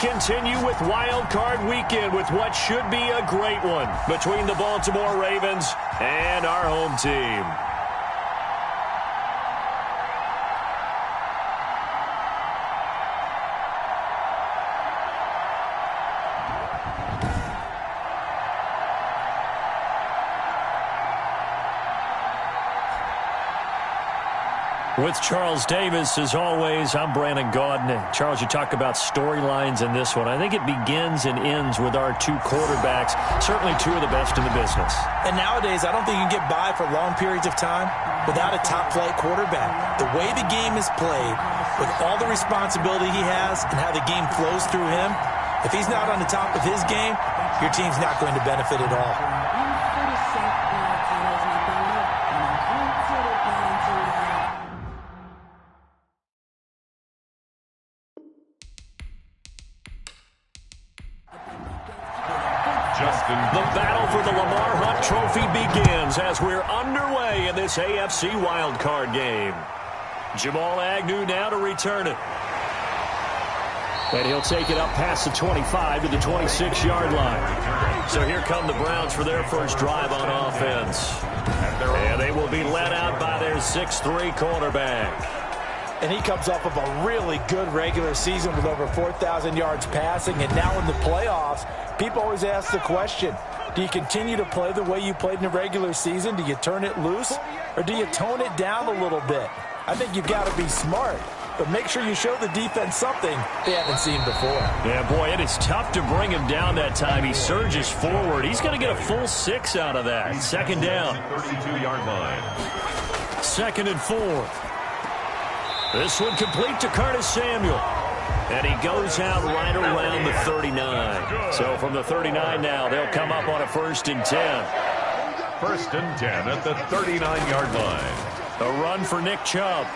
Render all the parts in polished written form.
Continue with Wildcard Weekend with what should be a great one between the Baltimore Ravens and our home team. With Charles Davis, as always, I'm Brandon Gaudin. Charles, you talk about storylines in this one. I think it begins and ends with our two quarterbacks, certainly two of the best in the business. And nowadays, I don't think you can get by for long periods of time without a top-flight quarterback. The way the game is played, with all the responsibility he has and how the game flows through him, if he's not on the top of his game, your team's not going to benefit at all. The battle for the Lamar Hunt Trophy begins as we're underway in this AFC wildcard game. Jamal Agnew now to return it. And he'll take it up past the 25 to the 26-yard line. So here come the Browns for their first drive on offense. And they will be led out by their 6'3" quarterback. And he comes off of a really good regular season with over 4,000 yards passing. And now in the playoffs, people always ask the question, do you continue to play the way you played in the regular season? Do you turn it loose? Or do you tone it down a little bit? I think you've got to be smart. But make sure you show the defense something they haven't seen before. Yeah, boy, it is tough to bring him down that time. He surges forward. He's going to get a full 6 out of that. Second down. 32-yard line. 2nd and 4. This one complete to Curtis Samuel. And he goes out right around the 39. So from the 39 now, they'll come up on a 1st and 10. 1st and 10 at the 39-yard line. A run for Nick Chubb.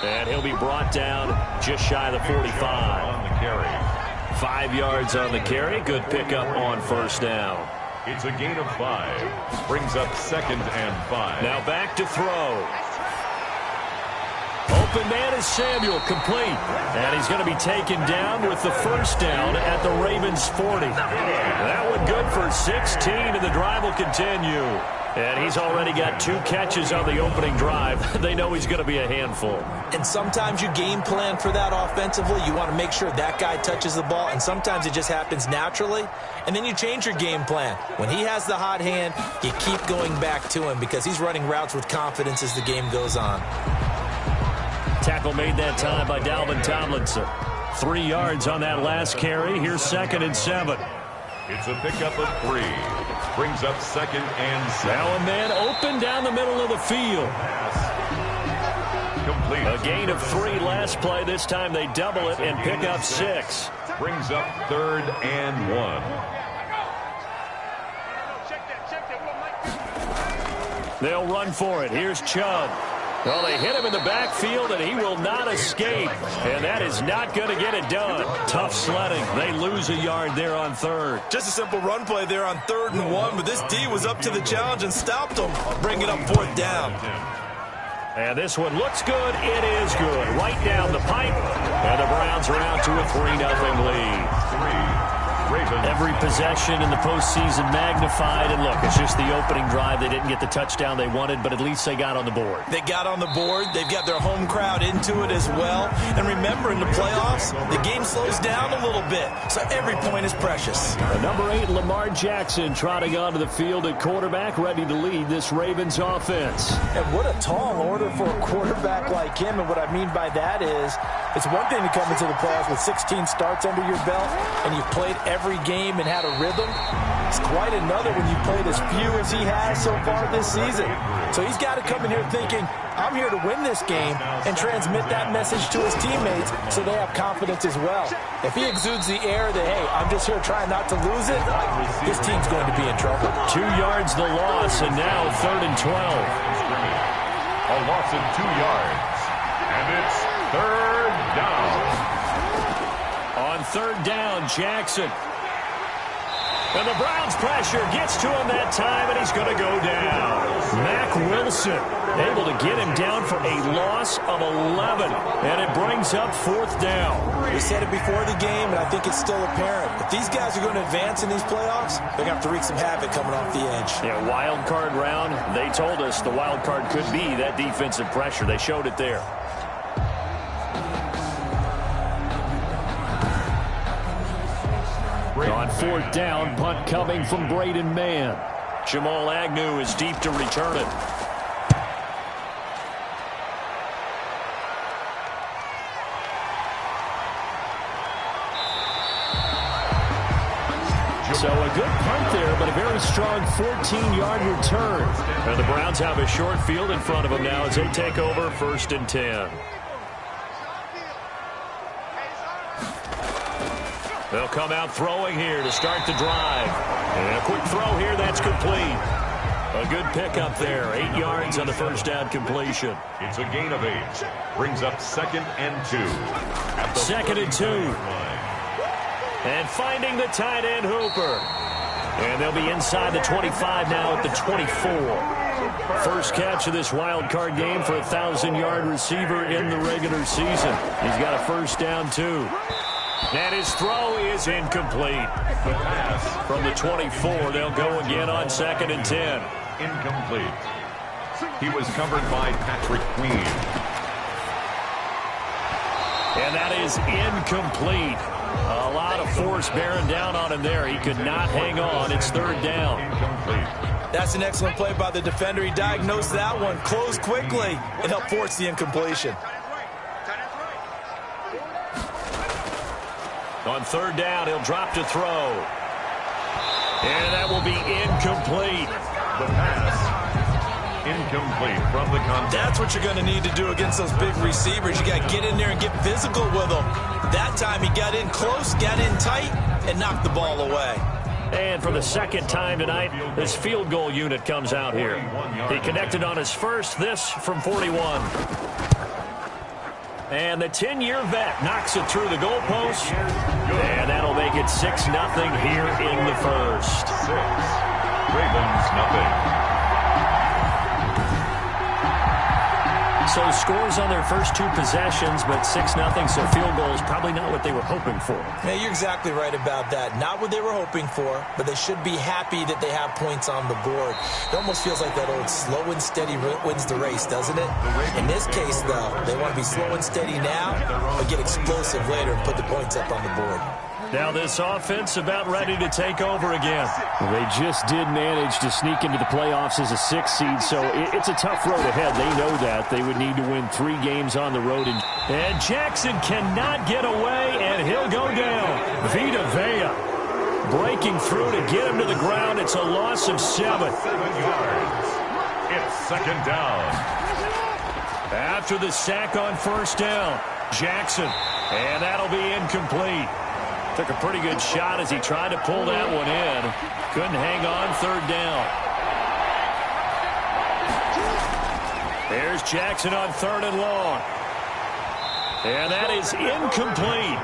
And he'll be brought down just shy of the 45. On the carry. 5 yards on the carry. Good pickup on 1st down. It's a gain of 5. Brings up 2nd and 5. Now back to throw. Open man is Samuel, complete. And he's going to be taken down with the 1st down at the Ravens 40. That one good for 16, and the drive will continue. And he's already got 2 catches on the opening drive. They know he's going to be a handful. And sometimes you game plan for that offensively. You want to make sure that guy touches the ball, and sometimes it just happens naturally. And then you change your game plan. When he has the hot hand, you keep going back to him because he's running routes with confidence as the game goes on. Tackle made that time by Dalvin Tomlinson. 3 yards on that last carry. Here's 2nd and 7. It's a pickup of 3. Brings up 2nd and 7. Now a man open down the middle of the field. Complete. A gain of 3 last play. This time they double it and pick up 6. Brings up 3rd and 1. They'll run for it. Here's Chubb. Well, they hit him in the backfield, and he will not escape. And that is not going to get it done. Tough sledding. They lose a yard there on 3rd. Just a simple run play there on 3rd and 1, but this D was up to the challenge and stopped him. Bring it up 4th down. And this one looks good. It is good. Right down the pipe. And the Browns are out to a 3-0 lead. Every possession in the postseason magnified. And look, it's just the opening drive. They didn't get the touchdown they wanted, but at least they got on the board. They got on the board. They've got their home crowd into it as well. And remember, in the playoffs, the game slows down a little bit. So every point is precious. Number 8, Lamar Jackson, trotting onto the field at quarterback, ready to lead this Ravens offense. And what a tall order for a quarterback like him. And what I mean by that is, it's one thing to come into the playoffs with 16 starts under your belt, and you've played every game and had a rhythm. It's quite another when you played as few as he has so far this season. So he's got to come in here thinking, I'm here to win this game, and transmit that message to his teammates so they have confidence as well. If he exudes the air that, hey, I'm just here trying not to lose it, his team's going to be in trouble. 2 yards the loss, and now 3rd and 12. A loss of 2 yards. And it's 3rd down. On 3rd down, Jackson. And the Browns' pressure gets to him that time, and he's going to go down. Mack Wilson able to get him down for a loss of 11, and it brings up 4th down. We said it before the game, and I think it's still apparent. If these guys are going to advance in these playoffs, they're going to have to wreak some havoc coming off the edge. Yeah, wild card round, they told us the wild card could be that defensive pressure. They showed it there. On 4th down, punt coming from Braden Mann. Jamal Agnew is deep to return it. So a good punt there, but a very strong 14-yard return. And the Browns have a short field in front of them now as they take over 1st and 10. They'll come out throwing here to start the drive. And a quick throw here, that's complete. A good pickup there, 8 yards on the 1st down completion. It's a gain of 8. Brings up 2nd and 2. 2nd and 2. And finding the tight end, Hooper. And they'll be inside the 25 now at the 24. First catch of this wild card game for a 1,000-yard receiver in the regular season. He's got a 1st down, too. And his throw is incomplete. From the 24, they'll go again on 2nd and 10. Incomplete. He was covered by Patrick Queen. And that is incomplete. A lot of force bearing down on him there. He could not hang on. It's 3rd down. Incomplete. That's an excellent play by the defender. He diagnosed that one, closed quickly, and helped force the incompletion. On 3rd down, he'll drop to throw. And that will be incomplete. The pass. Incomplete from the contact. That's what you're going to need to do against those big receivers. You got to get in there and get physical with them. That time he got in close, got in tight, and knocked the ball away. And for the 2nd time tonight, this field goal unit comes out here. He connected on his first, this from 41. And the 10-year vet knocks it through the goalpost. And that'll make it 6-0 here in the 1st. 6. Ravens 0. So scores on their first 2 possessions, but 6-0, so field goal is probably not what they were hoping for. Yeah, you're exactly right about that. Not what they were hoping for, but they should be happy that they have points on the board. It almost feels like that old slow and steady wins the race, doesn't it? In this case, though, they want to be slow and steady now, but get explosive later and put the points up on the board. Now this offense about ready to take over again. They just did manage to sneak into the playoffs as a 6th seed, so it's a tough road ahead. They know that. They would need to win 3 games on the road. And Jackson cannot get away, and he'll go down. Vita Vea breaking through to get him to the ground. It's a loss of 7. 7 yards. It's 2nd down. After the sack on 1st down, Jackson. And that'll be incomplete. Took a pretty good shot as he tried to pull that one in. Couldn't hang on 3rd down. There's Jackson on 3rd and long. And that is incomplete.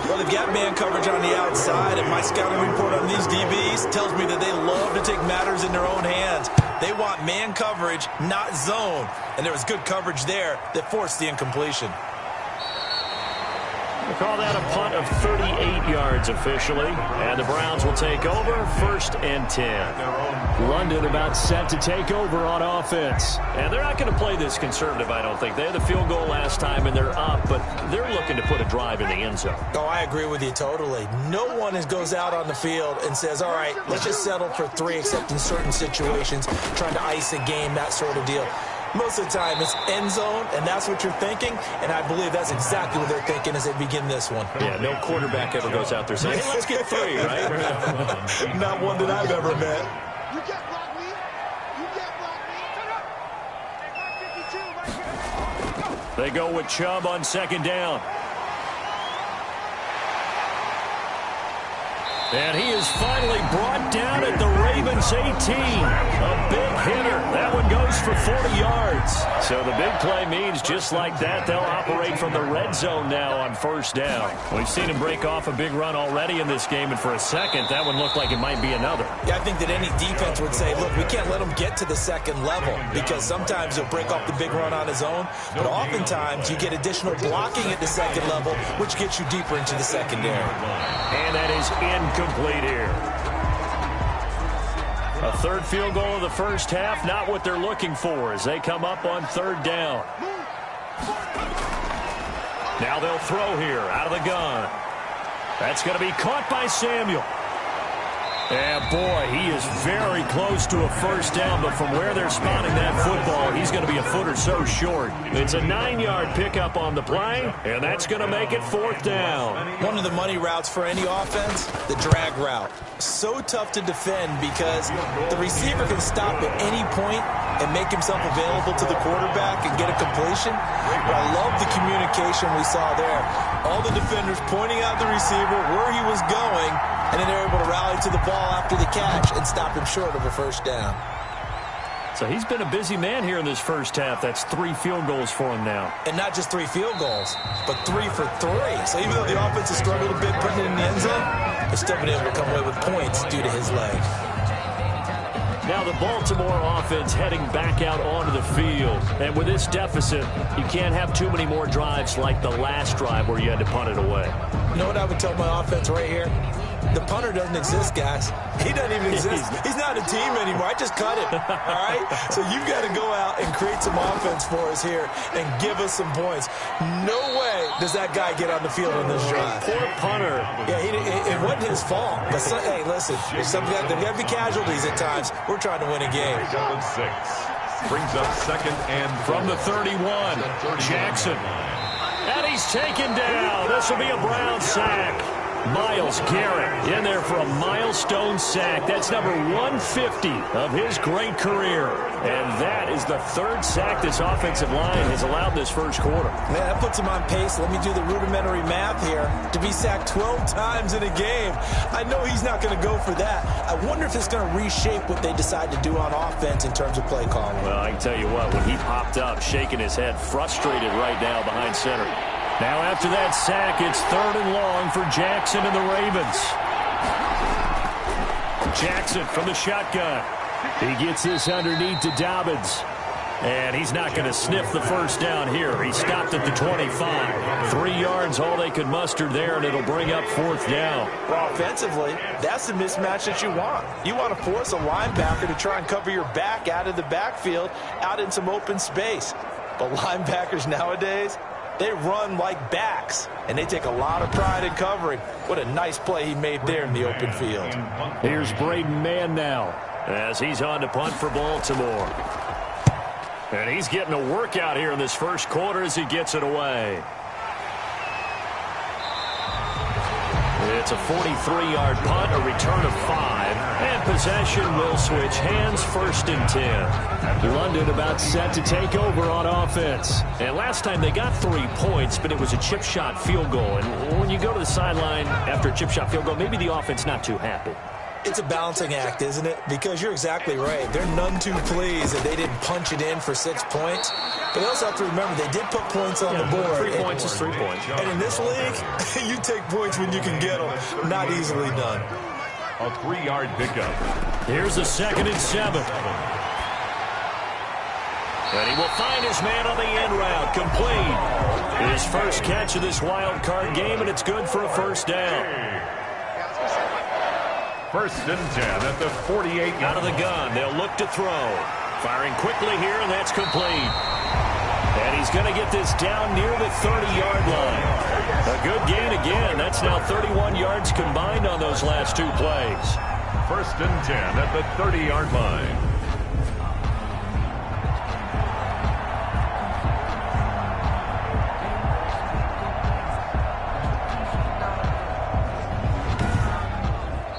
Well, they've got man coverage on the outside, and my scouting report on these DBs tells me that they love to take matters in their own hands. They want man coverage, not zone. And there was good coverage there that forced the incompletion. We'll call that a punt of 38 yards officially. And the Browns will take over 1st and 10. London about set to take over on offense. And they're not going to play this conservative, I don't think. They had the field goal last time, and they're up, but they're looking to put a drive in the end zone. Oh, I agree with you totally. No one goes out on the field and says, all right, let's just settle for 3, except in certain situations, trying to ice a game, that sort of deal. Most of the time, it's end zone, and that's what you're thinking, and I believe that's exactly what they're thinking as they begin this one. Yeah, no quarterback ever goes out there saying, hey, let's get 3, right? Not one that I've ever met. You can't block me. You can't block me. Turn up. They go with Chubb on 2nd down. And he is finally brought down at the Ravens 18. A big hitter. That one goes for 40 yards. So the big play means just like that, they'll operate from the red zone now on first down. We've seen him break off a big run already in this game, and for a second, that one looked like it might be another. Yeah, I think that any defense would say, look, we can't let him get to the second level because sometimes he'll break off the big run on his own, but oftentimes you get additional blocking at the second level, which gets you deeper into the secondary. And that is incomplete here. A third field goal of the first half, not what they're looking for as they come up on third down. Now they'll throw here out of the gun. That's going to be caught by Samuel. And boy, he is very close to a first down, but from where they're spotting that football, he's going to be a foot or so short. It's a 9-yard pickup on the play, and that's going to make it fourth down. One of the money routes for any offense, the drag route. So tough to defend because the receiver can stop at any point and make himself available to the quarterback and get a completion. But I love the communication we saw there. All the defenders pointing out the receiver, where he was going, and then they're able to rally to the ball after the catch and stop him short of a first down. So he's been a busy man here in this first half. That's 3 field goals for him now. And not just 3 field goals, but 3 for 3. So even though the offense has struggled a bit putting it in the end zone, they've still been able to come away with points due to his leg. Now the Baltimore offense heading back out onto the field. And with this deficit, you can't have too many more drives like the last drive where you had to punt it away. You know what I would tell my offense right here? The punter doesn't exist, guys. He doesn't even exist. He's not a team anymore. I just cut him, all right? So you've got to go out and create some offense for us here and give us some points. No way does that guy get on the field on this drive. Poor punter. Yeah, it wasn't his fault. But hey, listen, there's got to be casualties at times. We're trying to win a game. 6 brings up second and from the 31, Jackson. And he's taken down. This will be a Brown sack. Myles Garrett in there for a milestone sack. That's number 150 of his great career. And that is the 3rd sack this offensive line has allowed this first quarter. Man, that puts him on pace. Let me do the rudimentary math here. To be sacked 12 times in a game. I know he's not going to go for that. I wonder if it's going to reshape what they decide to do on offense in terms of play calling. Well, I can tell you what, when he popped up, shaking his head, frustrated right now behind center. Now after that sack, it's 3rd and long for Jackson and the Ravens. Jackson from the shotgun. He gets this underneath to Dobbins. And he's not going to sniff the first down here. He stopped at the 25. 3 yards, all they could muster there, and it'll bring up 4th down. Well, offensively, that's the mismatch that you want. You want to force a linebacker to try and cover your back out of the backfield, out in some open space. But linebackers nowadays, they run like backs, and they take a lot of pride in covering. What a nice play he made there in the open field. Here's Braden Mann now as he's on to punt for Baltimore. And he's getting a workout here in this first quarter as he gets it away. It's a 43-yard punt, a return of 5, and possession will switch hands, 1st and 10. London about set to take over on offense. And last time they got 3 points, but it was a chip shot field goal. And when you go to the sideline after a chip shot field goal, maybe the offense not too happy. It's a balancing act, isn't it? Because you're exactly right. They're none too pleased that they didn't punch it in for 6 points. But they also have to remember they did put points on the board. 3 points is 3 points. And in this league, you take points when you can get them. Not easily done. a 3-yard pickup. Here's a 2nd and 7. And he will find his man on the end route, complete. His first catch of this wild card game, and it's good for a first down. 1st and 10 at the 48. Out of the gun, they'll look to throw. Firing quickly here, and that's complete. And he's going to get this down near the 30-yard line. A good gain again. That's now 31 yards combined on those last 2 plays. 1st and 10 at the 30-yard line.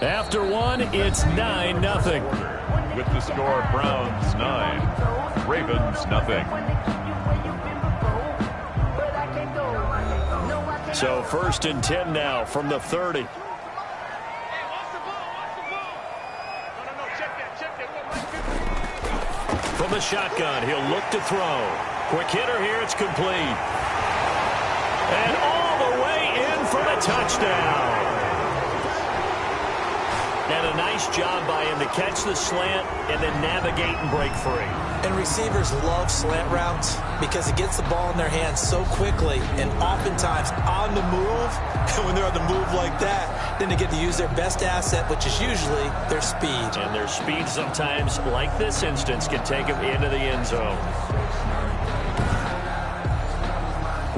After 1, it's 9-0. With the score, Browns 9, Ravens 0. So 1st and 10 now from the 30. the shotgun. He'll look to throw. Quick hitter here. It's complete. And all the way in for the touchdown. And a nice job by him to catch the slant and then navigate and break free. And receivers love slant routes because it gets the ball in their hands so quickly and oftentimes on the move. And when they're on the move like that, then they get to use their best asset, which is usually their speed. And their speed sometimes, like this instance, can take them into the end zone.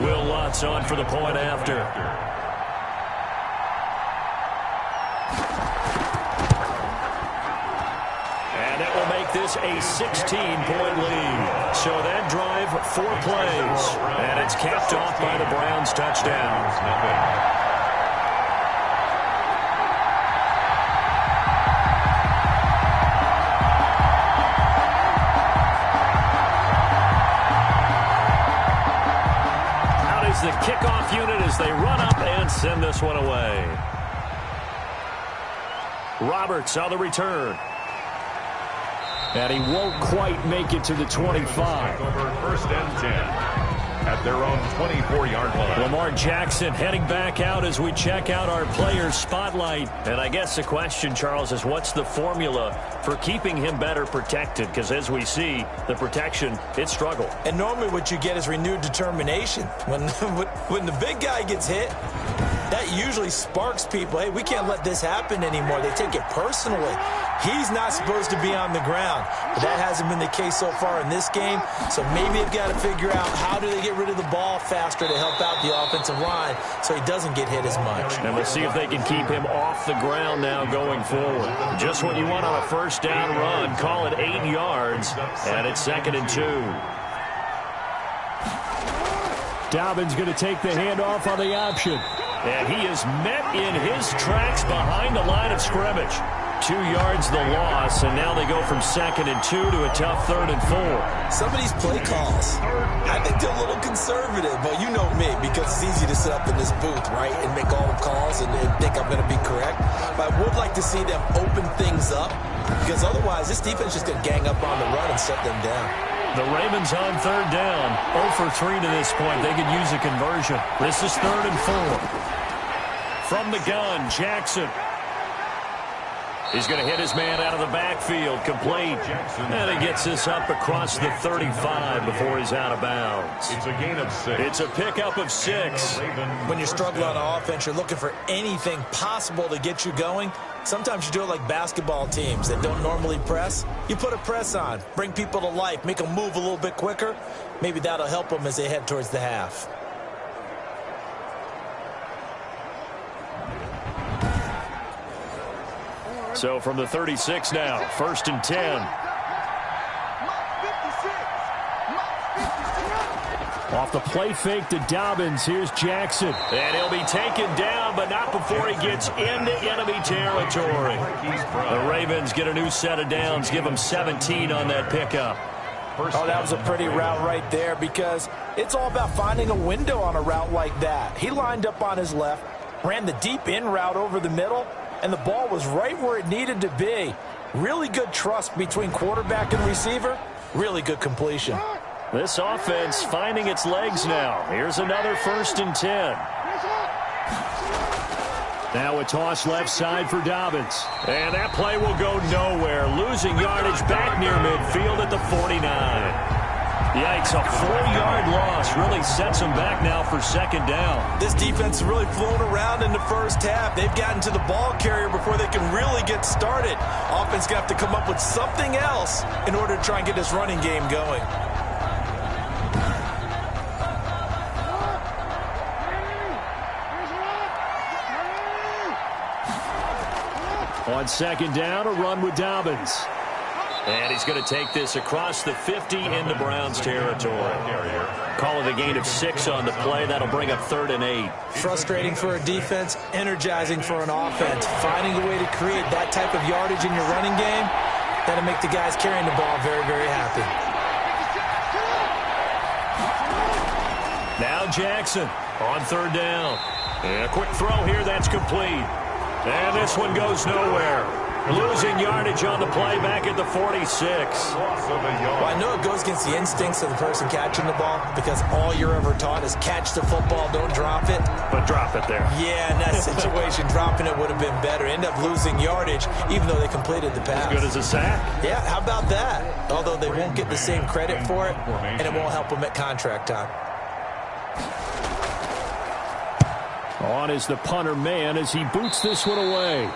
Will Lutz on for the point after. And that will make this a 16-point lead. So that drive, 4 plays. And it's capped off by the Browns' touchdown. The kickoff unit as they run up and send this one away. Roberts on the return. And he won't quite make it to the 25. Over first and 10 at their own 24-yard line. Lamar Jackson heading back out as we check out our players' spotlight. And I guess the question, Charles, is what's the formula for keeping him better protected? Because as we see, the protection, it struggled. And normally what you get is renewed determination. When the big guy gets hit, that usually sparks people. Hey, we can't let this happen anymore. They take it personally. He's not supposed to be on the ground. But that hasn't been the case so far in this game. So maybe they've got to figure out how do they get rid of the ball faster to help out the offensive line so he doesn't get hit as much. And we'll see if they can keep him off the ground now going forward. Just what you want on a first down run. Call it 8 yards. And it's 2nd and 2. Dobbins going to take the handoff on the option. And he is met in his tracks behind the line of scrimmage. 2 yards the loss, and now they go from 2nd and 2 to a tough 3rd and 4. Some of these play calls, I think they're a little conservative, but you know me, because it's easy to sit up in this booth, right, and make all the calls and think I'm going to be correct. But I would like to see them open things up, because otherwise this defense is just going to gang up on the run and shut them down. The Ravens on 3rd down. 0 for 3 to this point. They could use a conversion. This is 3rd and 4. From the gun, Jackson. He's going to hit his man out of the backfield. Complete. And he gets this up across the 35 before he's out of bounds. It's a gain of 6. It's a pickup of 6. When you're struggling on offense, you're looking for anything possible to get you going. Sometimes you do it like basketball teams that don't normally press. You put a press on, bring people to life, make them move a little bit quicker. Maybe that'll help them as they head towards the half. So from the 36 now, 1st and 10. Off the play fake to Dobbins. Here's Jackson. And he'll be taken down, but not before he gets into enemy territory. The Ravens get a new set of downs, give them 17 on that pickup. Oh, that was a pretty route right there because it's all about finding a window on a route like that. He lined up on his left, ran the deep in route over the middle, and the ball was right where it needed to be. Really good trust between quarterback and receiver. Really good completion. This offense finding its legs now. Here's another 1st and 10. Now a toss left side for Dobbins. And that play will go nowhere. Losing yardage back near midfield at the 49. Yikes, a 4-yard loss really sets them back now for 2nd down. This defense has really flown around in the first half. They've gotten to the ball carrier before they can really get started. Offense going to have to come up with something else in order to try and get this running game going. On 2nd down, a run with Dobbins. And he's going to take this across the 50 into Browns territory. Call it a gain of 6 on the play. That'll bring up 3rd and 8. Frustrating for a defense, energizing for an offense. Finding a way to create that type of yardage in your running game, that'll make the guys carrying the ball very, very happy. Now Jackson on 3rd down. And a quick throw here, that's complete. And this one goes nowhere. Losing yardage on the play back at the 46. Well, I know it goes against the instincts of the person catching the ball because all you're ever taught is catch the football, don't drop it. But drop it there. Yeah, in that situation, dropping it would have been better. End up losing yardage even though they completed the pass. As good as a sack? Yeah, how about that? Although they won't get the same credit for it, and it won't help them at contract time. On is the punter man as he boots this one away.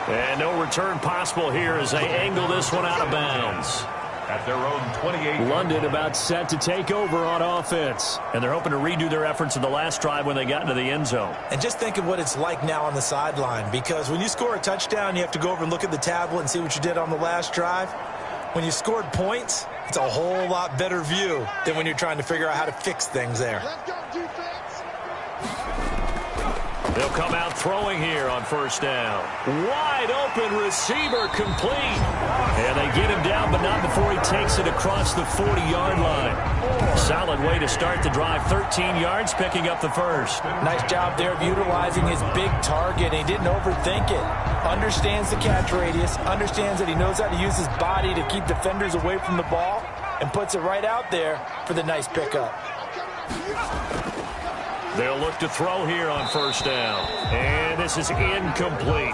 And no return possible here as they angle this one out of bounds. At their own 28. London about set to take over on offense. And they're hoping to redo their efforts in the last drive when they got into the end zone. And just think of what it's like now on the sideline, because when you score a touchdown, you have to go over and look at the tablet and see what you did on the last drive. When you scored points, it's a whole lot better view than when you're trying to figure out how to fix things there. Let's go, defense. They'll come out throwing here on first down. Wide open receiver complete. And they get him down, but not before he takes it across the 40-yard line. Solid way to start the drive. 13 yards, picking up the first. Nice job there of utilizing his big target. He didn't overthink it. Understands the catch radius. Understands that he knows how to use his body to keep defenders away from the ball. And puts it right out there for the nice pickup. They'll look to throw here on first down. And this is incomplete.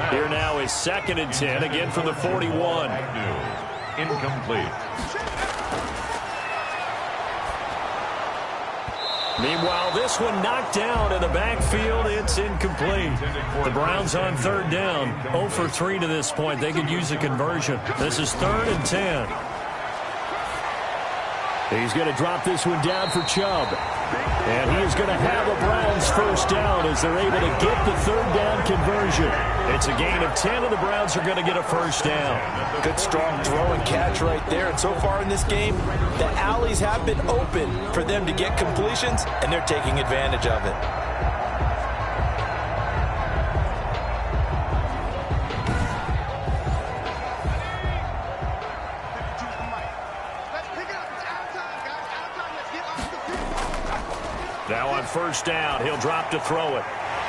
Here now is 2nd and 10, again from the 41. Incomplete. Meanwhile, this one knocked down in the backfield. It's incomplete. The Browns on 3rd down. 0 for 3 to this point. They could use a conversion. This is 3rd and 10. He's going to drop this one down for Chubb. And he is going to have a Browns first down as they're able to get the 3rd down conversion. It's a gain of 10, and the Browns are going to get a first down. Good, strong throw and catch right there. And so far in this game, the alleys have been open for them to get completions, and they're taking advantage of it. Now on first down, he'll drop to throw it.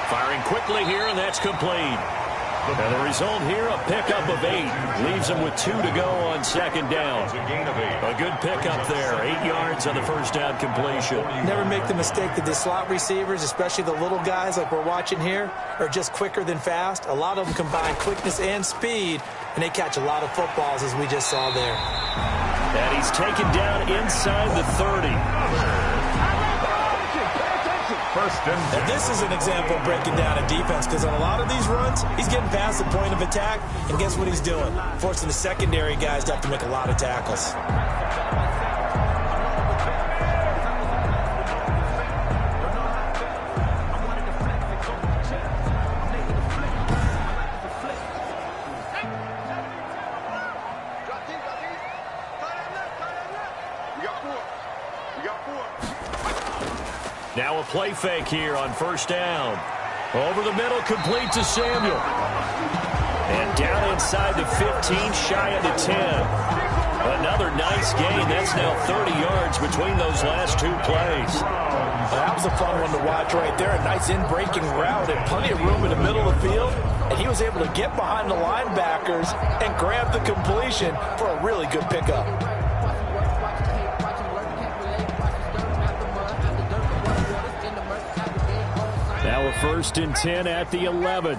Firing quickly here, and that's complete. And the result here, a pickup of 8. Leaves him with 2 to go on 2nd down. A good pickup there. 8 yards on the first down completion. Never make the mistake that the slot receivers, especially the little guys like we're watching here, are just quicker than fast. A lot of them combine quickness and speed, and they catch a lot of footballs, as we just saw there. And he's taken down inside the 30. And this is an example of breaking down a defense, because on a lot of these runs, he's getting past the point of attack, and guess what he's doing? Forcing the secondary guys to have to make a lot of tackles. Now a play fake here on first down. Over the middle, complete to Samuel. And down inside the 15, shy of the 10. Another nice gain. That's now 30 yards between those last 2 plays. Well, that was a fun one to watch right there. A nice in-breaking route and plenty of room in the middle of the field. And he was able to get behind the linebackers and grab the completion for a really good pickup. Now a 1st and 10 at the 11.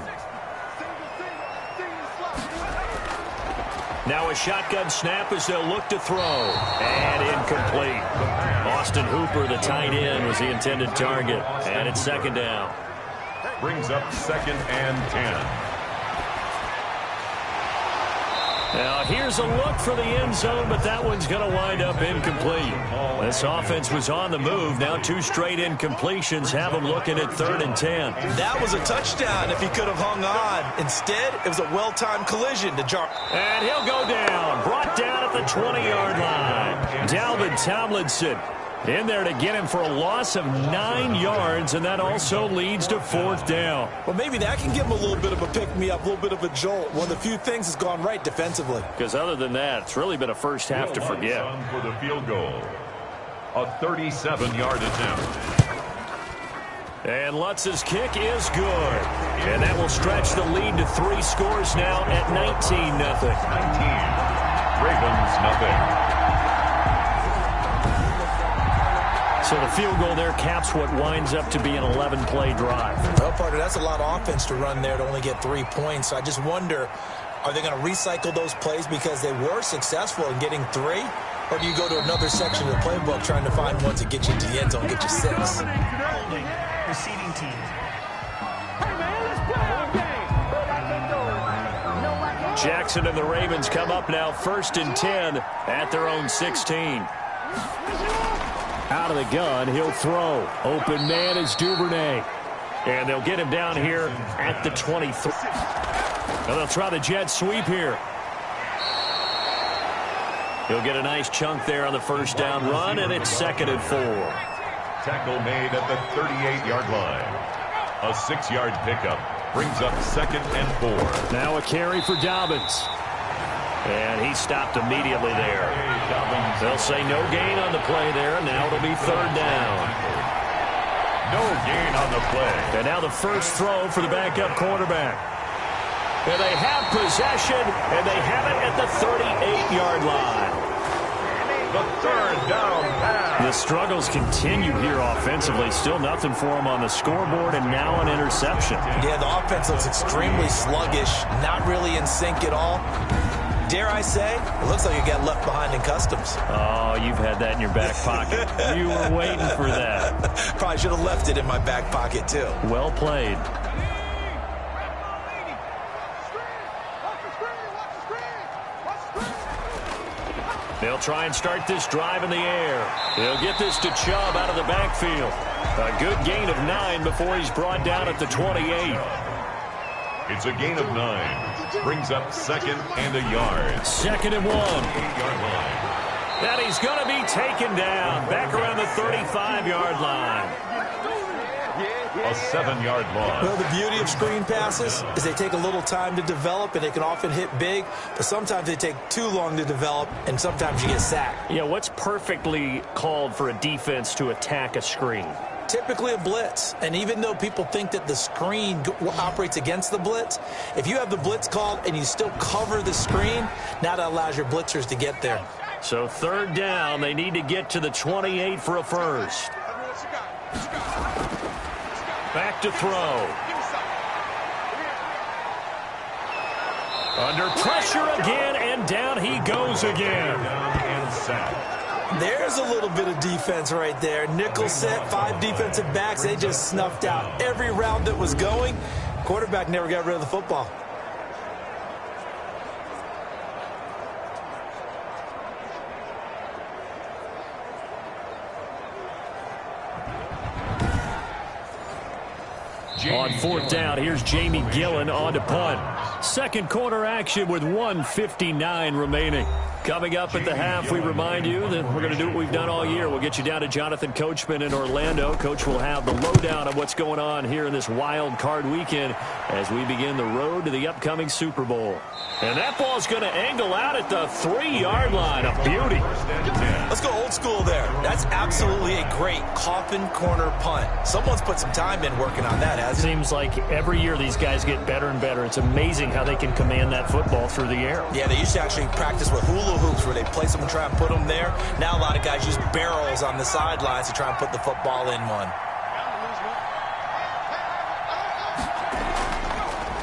Now a shotgun snap as they'll look to throw. And incomplete. Austin Hooper, the tight end, was the intended target. And it's 2nd down. Brings up 2nd and 10. Now here's a look for the end zone, but that one's going to wind up incomplete. This offense was on the move. Now 2 straight incompletions have them looking at 3rd and 10. That was a touchdown if he could have hung on. Instead, it was a well-timed collision to jar. And he'll go down. Brought down at the 20-yard line. Dalvin Tomlinson in there to get him for a loss of 9 yards, and that also leads to 4th down. Well, maybe that can give him a little bit of a pick-me-up, a little bit of a jolt. One of the few things has gone right defensively. Because other than that, it's really been a first half to forget. For the field goal. A 37-yard attempt. And Lutz's kick is good. And that will stretch the lead to 3 scores now at 19-0. 19. Ravens, nothing. So the field goal there caps what winds up to be an 11-play drive. Well, partner, that's a lot of offense to run there to only get 3 points. So I just wonder, are they going to recycle those plays because they were successful in getting 3? Or do you go to another section of the playbook trying to find ones that get you into the end zone, get you 6? Receiving team. Jackson and the Ravens come up now 1st and 10 at their own 16. Out of the gun, he'll throw. Open man is Duvernay. And they'll get him down here at the 23. And they'll try the jet sweep here. He'll get a nice chunk there on the first down run, and it's 2nd and 4. Tackle made at the 38-yard line. A 6-yard pickup brings up 2nd and 4. Now a carry for Dobbins. And he stopped immediately there. They'll say no gain on the play there. Now it'll be 3rd down. No gain on the play. And now the first throw for the backup quarterback. And they have possession, and they have it at the 38-yard line. The 3rd down pass. The struggles continue here offensively. Still nothing for them on the scoreboard, and now an interception. Yeah, the offense looks extremely sluggish, not really in sync at all. Dare I say, it looks like it got left behind in customs. Oh, you've had that in your back pocket. You were waiting for that. Probably should have left it in my back pocket, too. Well played. They'll try and start this drive in the air. They'll get this to Chubb out of the backfield. A good gain of 9 before he's brought down at the 28. It's a gain of 9. Brings up 2nd and a yard. 2nd and 1. 8-yard line. And he's going to be taken down back around the 35-yard line. A 7-yard loss. Well, the beauty of screen passes is they take a little time to develop, and they can often hit big, but sometimes they take too long to develop, and sometimes you get sacked. Yeah, what's perfectly called for a defense to attack a screen? Typically a blitz, and even though people think that the screen operates against the blitz, if you have the blitz called and you still cover the screen, now that allows your blitzers to get there. So 3rd down, they need to get to the 28 for a first. Back to throw. Under pressure again, and down he goes again. And sacked. There's a little bit of defense right there. Nickel set, 5 defensive backs. They just snuffed out every route that was going. Quarterback never got rid of the football. On 4th down, here's Jamie Gillen on to punt. Second quarter action with 1:59 remaining. Coming up at the half, we remind you that we're going to do what we've done all year. We'll get you down to Jonathan Coachman in Orlando. Coach will have the lowdown of what's going on here in this wild card weekend as we begin the road to the upcoming Super Bowl. And that ball's going to angle out at the 3-yard line. A beauty. Let's go old school there. That's absolutely a great coffin corner punt. Someone's put some time in working on that, hasn't it? Seems like every year these guys get better and better. It's amazing how they can command that football through the air. Yeah, they used to actually practice with hula hoops where they place them and try and put them there. Now a lot of guys use barrels on the sidelines to try and put the football in one.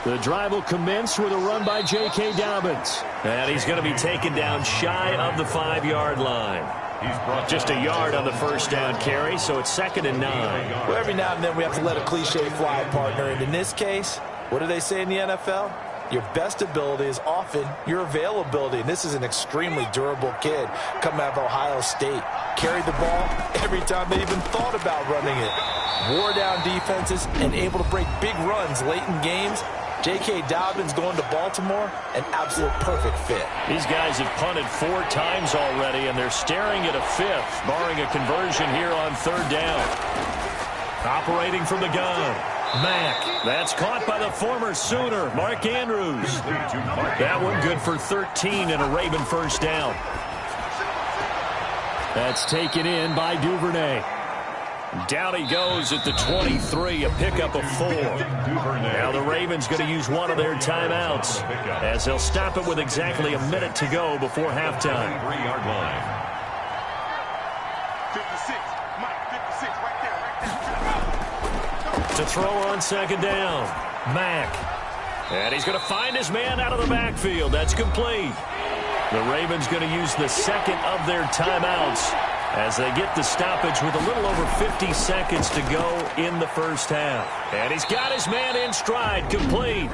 The drive will commence with a run by J.K. Dobbins. And he's going to be taken down shy of the 5-yard line. He's brought just a yard on the first down carry, so it's 2nd and 9. Well, every now and then we have to let a cliche fly, partner. And in this case, what do they say in the NFL? Your best ability is often your availability. And this is an extremely durable kid coming out of Ohio State. Carried the ball every time they even thought about running it. Wore down defenses and able to break big runs late in games. J.K. Dobbins going to Baltimore, an absolute perfect fit. These guys have punted 4 times already, and they're staring at a 5th, barring a conversion here on 3rd down. Operating from the gun. Mack. That's caught by the former Sooner, Mark Andrews. That one good for 13 and a Raven first down. That's taken in by Duvernay. Down he goes at the 23, a pickup of 4. Now the Ravens going to use one of their timeouts as they'll stop it with exactly a minute to go before halftime. 3-yard line. 56. Mike, 56, right there. To throw on second down, Mack. And he's going to find his man out of the backfield. That's complete. The Ravens going to use the second of their timeouts as they get the stoppage with a little over 50 seconds to go in the first half. And he's got his man in stride, complete.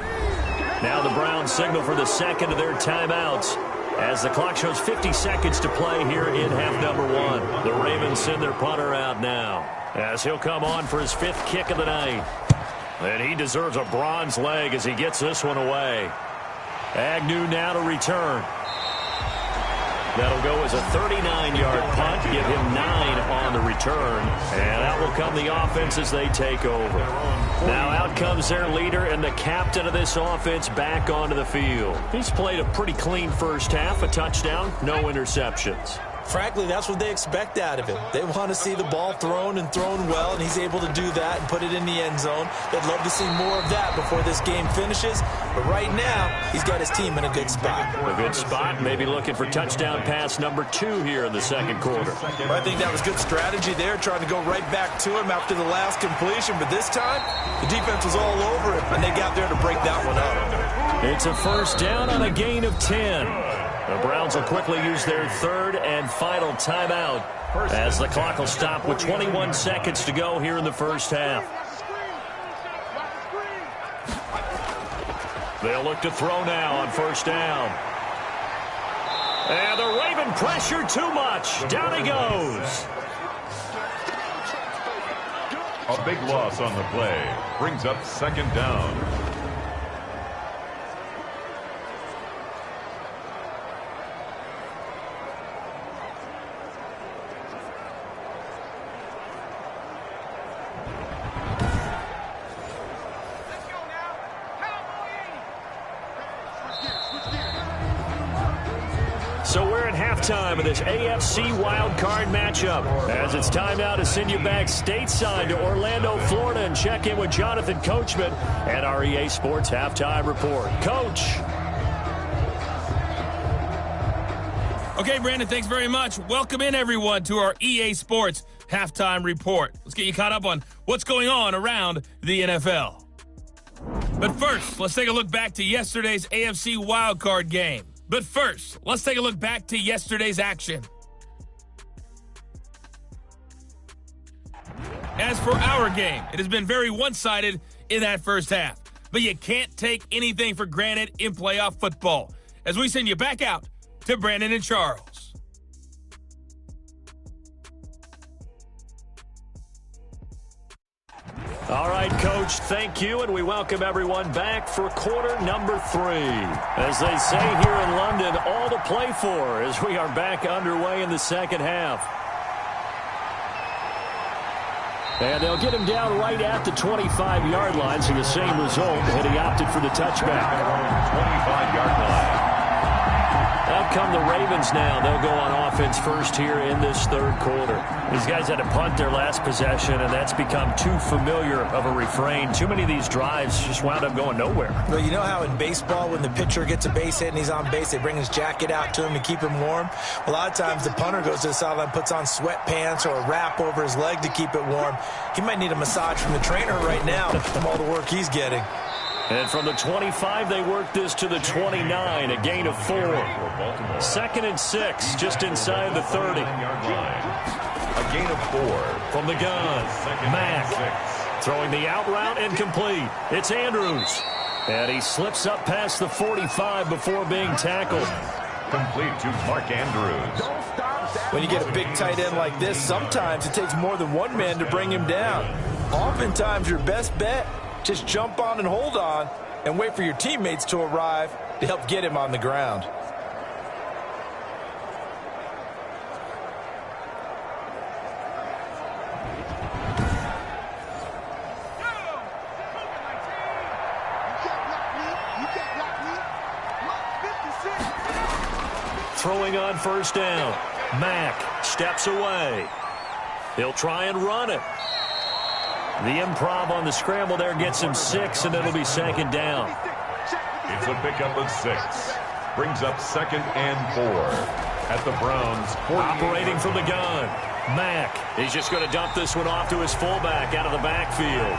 Now the Browns signal for the second of their timeouts as the clock shows 50 seconds to play here in half number 1. The Ravens send their punter out now as he'll come on for his 5th kick of the night. And he deserves a bronze leg as he gets this one away. Agnew now to return. That'll go as a 39-yard punt, give him 9 on the return. And out will come the offense as they take over. Now out comes their leader and the captain of this offense back onto the field. He's played a pretty clean first half, a touchdown, no interceptions. Frankly, that's what they expect out of him. They want to see the ball thrown and thrown well, and he's able to do that and put it in the end zone. They'd love to see more of that before this game finishes. But right now, he's got his team in a good spot. A good spot, maybe looking for touchdown pass number 2 here in the second quarter. Well, I think that was good strategy there, trying to go right back to him after the last completion. But this time, the defense was all over him, and they got there to break that one up. It's a first down on a gain of 10. The Browns will quickly use their 3rd and final timeout as the clock will stop with 21 seconds to go here in the first half. They'll look to throw now on first down. And the Raven pressure too much. Down he goes. A big loss on the play. Brings up second down. So we're at halftime of this AFC Wildcard matchup. As it's time now to send you back stateside to Orlando, Florida, and check in with Jonathan Coachman at our EA Sports Halftime Report. Coach. Okay, Brandon, thanks very much. Welcome in, everyone, to our EA Sports Halftime Report. Let's get you caught up on what's going on around the NFL. But first, let's take a look back to yesterday's AFC Wildcard game. But first, let's take a look back to yesterday's action. As for our game, it has been very one-sided in that first half. But you can't take anything for granted in playoff football. As we send you back out to Brandon and Charles. All right, Coach, thank you, and we welcome everyone back for quarter number 3. As they say here in London, all to play for as we are back underway in the second half. And they'll get him down right at the 25-yard line, so the same result, and he opted for the touchback. 25-yard line. Out come the Ravens now. They'll go on offense first here in this third quarter. These guys had to punt their last possession, and that's become too familiar of a refrain. Too many of these drives just wound up going nowhere. Well, you know how in baseball when the pitcher gets a base hit and he's on base, they bring his jacket out to him to keep him warm? A lot of times the punter goes to the sideline, puts on sweatpants or a wrap over his leg to keep it warm. He might need a massage from the trainer right now from all the work he's getting. And from the 25, they work this to the 29, a gain of 4. 2nd and 6, just inside the 30. A gain of 4. From the gun, Mack throwing the out route incomplete. It's Andrews. And he slips up past the 45 before being tackled. Complete to Mark Andrews. When you get a big tight end like this, sometimes it takes more than one man to bring him down. Oftentimes, your best bet, just jump on and hold on and wait for your teammates to arrive to help get him on the ground. Throwing on first down. Mack steps away. He'll try and run it. The improv on the scramble there gets him 6, and it'll be second down. It's a pickup of 6. Brings up 2nd and 4 at the Browns' 48. Operating from the gun. Mack, he's just going to dump this one off to his fullback out of the backfield.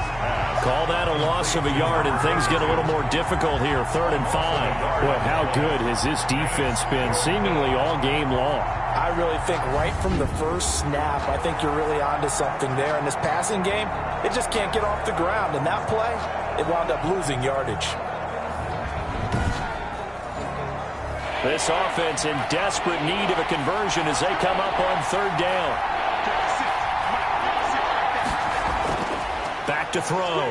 Call that a loss of a yard, and things get a little more difficult here, 3rd and 5. Boy, how good has this defense been seemingly all game long? I really think right from the first snap, I think you're really onto something there. In this passing game, it just can't get off the ground. And that play, it wound up losing yardage. This offense in desperate need of a conversion as they come up on 3rd down. Back to throw.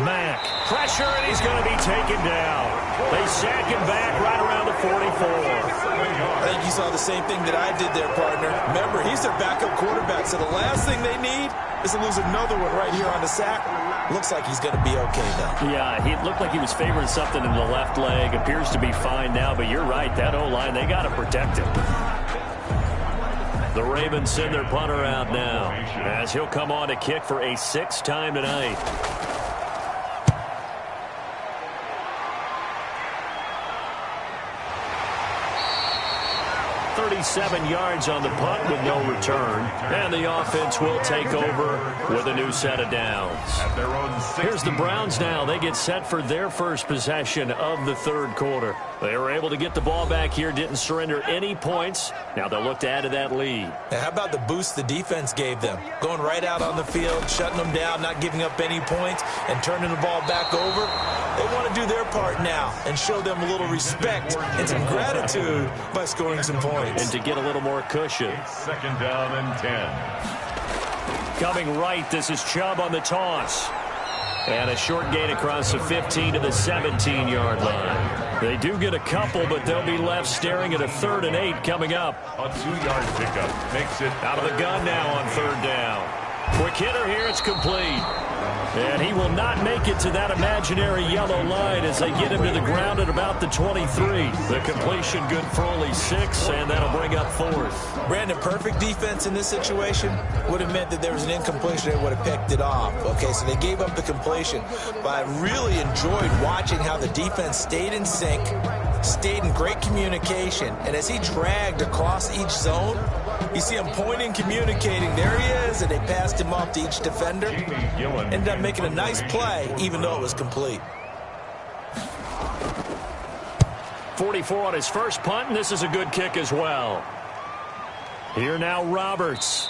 Mack, pressure, and he's going to be taken down. They sack him back right around the 44. I think you saw the same thing that I did there, partner. Remember, he's their backup quarterback, so the last thing they need is to lose another one right here on the sack. Looks like he's going to be okay, though. Yeah, he looked like he was favoring something in the left leg. Appears to be fine now, but you're right. That O-line, they got to protect him. The Ravens send their punter out now as he'll come on to kick for a 6th time tonight. 37 yards on the punt with no return. And the offense will take over with a new set of downs. Here's the Browns now. They get set for their first possession of the 3rd quarter. They were able to get the ball back here, didn't surrender any points. Now they'll look to add to that lead. Now, how about the boost the defense gave them? Going right out on the field, shutting them down, not giving up any points, and turning the ball back over. They want to do their part now and show them a little respect and some gratitude by scoring some points. And to get a little more cushion. 2nd down and 10. Coming right, this is Chubb on the toss. And a short gain across the 15 to the 17-yard line. They do get a couple, but they'll be left staring at a 3rd and 8 coming up. A 2-yard pickup makes it out of the gun now on 3rd down. Quick hitter here, it's complete. And he will not make it to that imaginary yellow line as they get him to the ground at about the 23. The completion good for only 6, and that'll bring up 4th. Brandon, perfect defense in this situation would have meant that there was an incompletion. They would have picked it off. Okay, so they gave up the completion. But I really enjoyed watching how the defense stayed in sync, stayed in great communication. And as he dragged across each zone, you see him pointing, communicating. There he is, and they passed him off to each defender. Ended up making a nice play, even though it was complete. 44 on his first punt, and this is a good kick as well. Here now Roberts.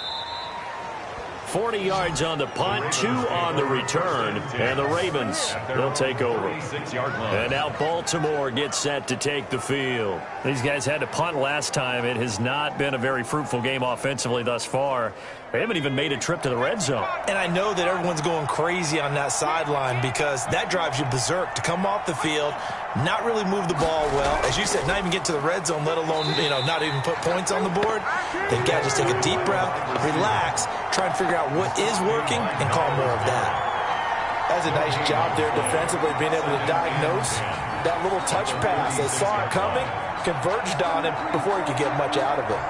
40 yards on the punt, 2 on the return, and the Ravens will take over. And now Baltimore gets set to take the field. These guys had to punt last time. It has not been a very fruitful game offensively thus far. They haven't even made a trip to the red zone. And I know that everyone's going crazy on that sideline because that drives you berserk to come off the field, not really move the ball well. As you said, not even get to the red zone, let alone, not even put points on the board. They've got to just take a deep breath, relax, try and figure out what is working, and call more of that. That's a nice job there defensively, being able to diagnose that little touch pass. They saw it coming, converged on him before he could get much out of it.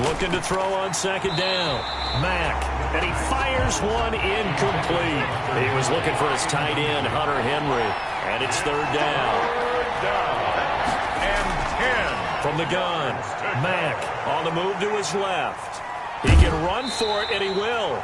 Looking to throw on 2nd down. Mack, and he fires one incomplete. He was looking for his tight end, Hunter Henry, and it's 3rd down. 3rd down and 10. From the gun, Mack on the move to his left. He can run for it, and he will.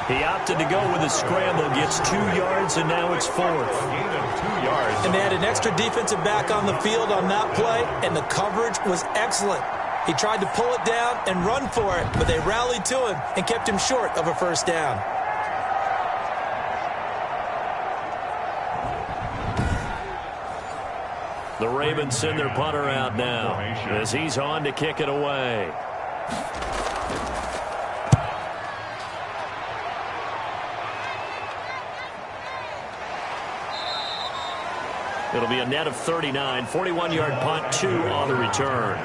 He opted to go with a scramble, gets 2 yards, and now it's 4th. Gain of 2 yards. And they had an extra defensive back on the field on that play, and the coverage was excellent. He tried to pull it down and run for it, but they rallied to him and kept him short of a 1st down. The Ravens send their punter out now as he's on to kick it away. It'll be a net of 39, 41-yard punt, 2 on the return.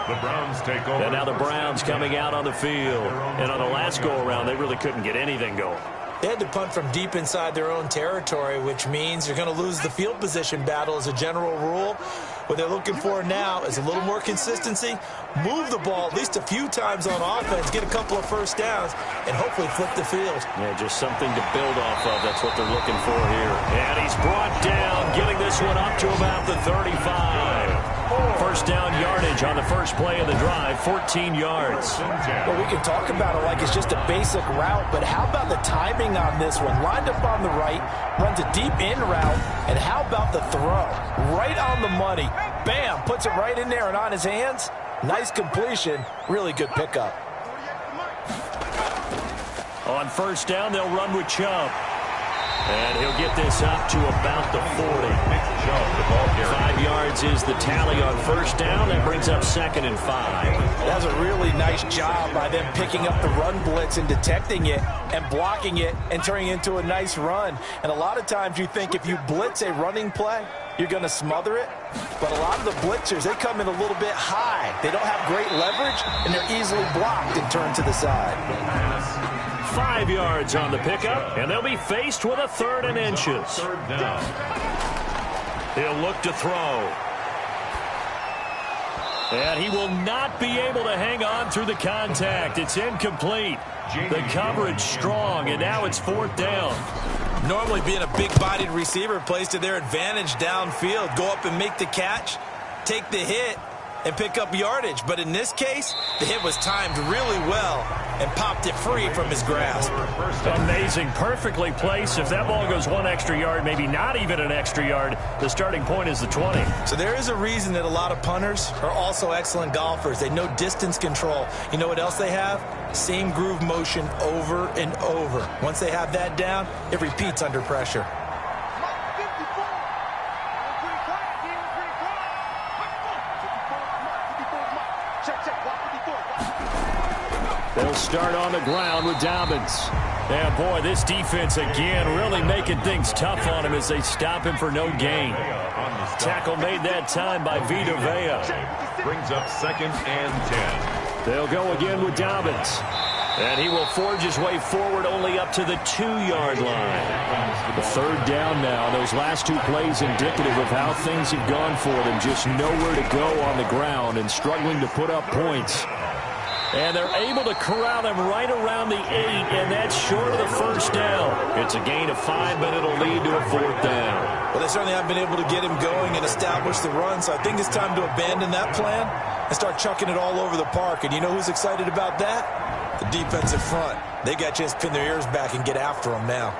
The Browns take over. And now the Browns coming out on the field. And on the last go-around, they really couldn't get anything going. They had to punt from deep inside their own territory, which means you're going to lose the field position battle as a general rule. What they're looking for now is a little more consistency, move the ball at least a few times on offense, get a couple of first downs, and hopefully flip the field. Yeah, just something to build off of. That's what they're looking for here. And he's brought down, getting this one up to about the 35. First down yardage on the first play of the drive, 14 yards. Well, we can talk about it like it's just a basic route, but how about the timing on this one? Lined up on the right, runs a deep in route, and how about the throw? Right on the money. Bam, puts it right in there and on his hands. Nice completion, really good pickup. On first down, they'll run with Chubb. And he'll get this up to about the 40. 5 yards is the tally on first down. That brings up 2nd and 5. That was a really nice job by them picking up the run blitz and detecting it and blocking it and turning it into a nice run. And a lot of times you think if you blitz a running play, you're going to smother it. But a lot of the blitzers, they come in a little bit high. They don't have great leverage, and they're easily blocked and turned to the side. 5 yards on the pickup, and they'll be faced with a 3rd and inches. Third down. He'll look to throw. And he will not be able to hang on through the contact. It's incomplete. The coverage strong, and now it's 4th down. Normally being a big-bodied receiver plays to their advantage downfield. Go up and make the catch, take the hit, and pick up yardage. But in this case, the hit was timed really well and popped it free from his grasp. Amazing. Perfectly placed. If that ball goes 1 extra yard, maybe not even an extra yard, the starting point is the 20. So there is a reason that a lot of punters are also excellent golfers. They know distance control. You know what else they have? Same groove motion over and over. Once they have that down, it repeats under pressure. They'll start on the ground with Dobbins. And boy, this defense again really making things tough on him as they stop him for no gain. Tackle made that time by Vita Vea. Brings up 2nd and 10. They'll go again with Dobbins. And he will forge his way forward only up to the 2-yard line. The 3rd down now. Those last 2 plays indicative of how things have gone for them. Just nowhere to go on the ground and struggling to put up points. And they're able to corral him right around the 8, and that's short of the first down. It's a gain of 5, but it'll lead to a 4th down. Well, they certainly haven't been able to get him going and establish the run, so I think it's time to abandon that plan and start chucking it all over the park. And you know who's excited about that? The defensive front. They got a chance to pin their ears back and get after him now.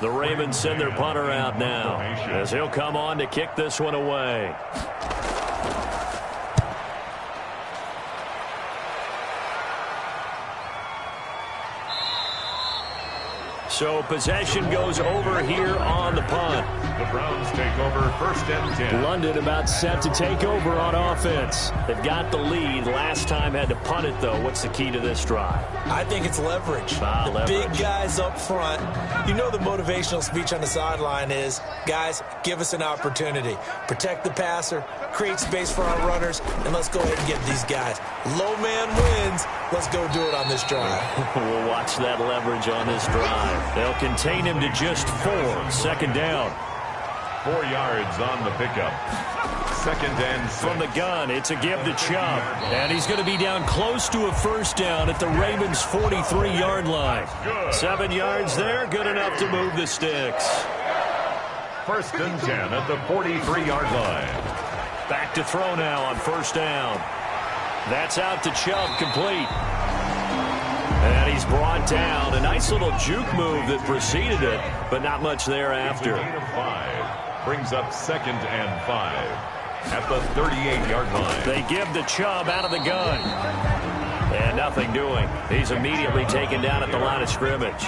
The Ravens send their punter out now as he'll come on to kick this one away. So possession goes over here on the punt. The Browns take over 1st and 10. London about set to take over on offense. They've got the lead. Last time had to punt it, though. What's the key to this drive? I think it's leverage. Leverage. Big guys up front. You know the motivational speech on the sideline is, guys, give us an opportunity. Protect the passer, create space for our runners, and let's go ahead and get these guys. Low man wins. Let's go do it on this drive. We'll watch that leverage on this drive. They'll contain him to just 4. 2nd down. 4 yards on the pickup. 2nd and 6. From the gun, it's a give to Chubb. And he's going to be down close to a first down at the Ravens' 43-yard line. 7 yards there, good enough to move the sticks. 1st and 10 at the 43-yard line. Back to throw now on first down. That's out to Chubb, complete. And he's brought down. A nice little juke move that preceded it, but not much thereafter. Gain of 5. Brings up 2nd and 5 at the 38-yard line. They give to Chubb out of the gun. And nothing doing. He's immediately taken down at the line of scrimmage.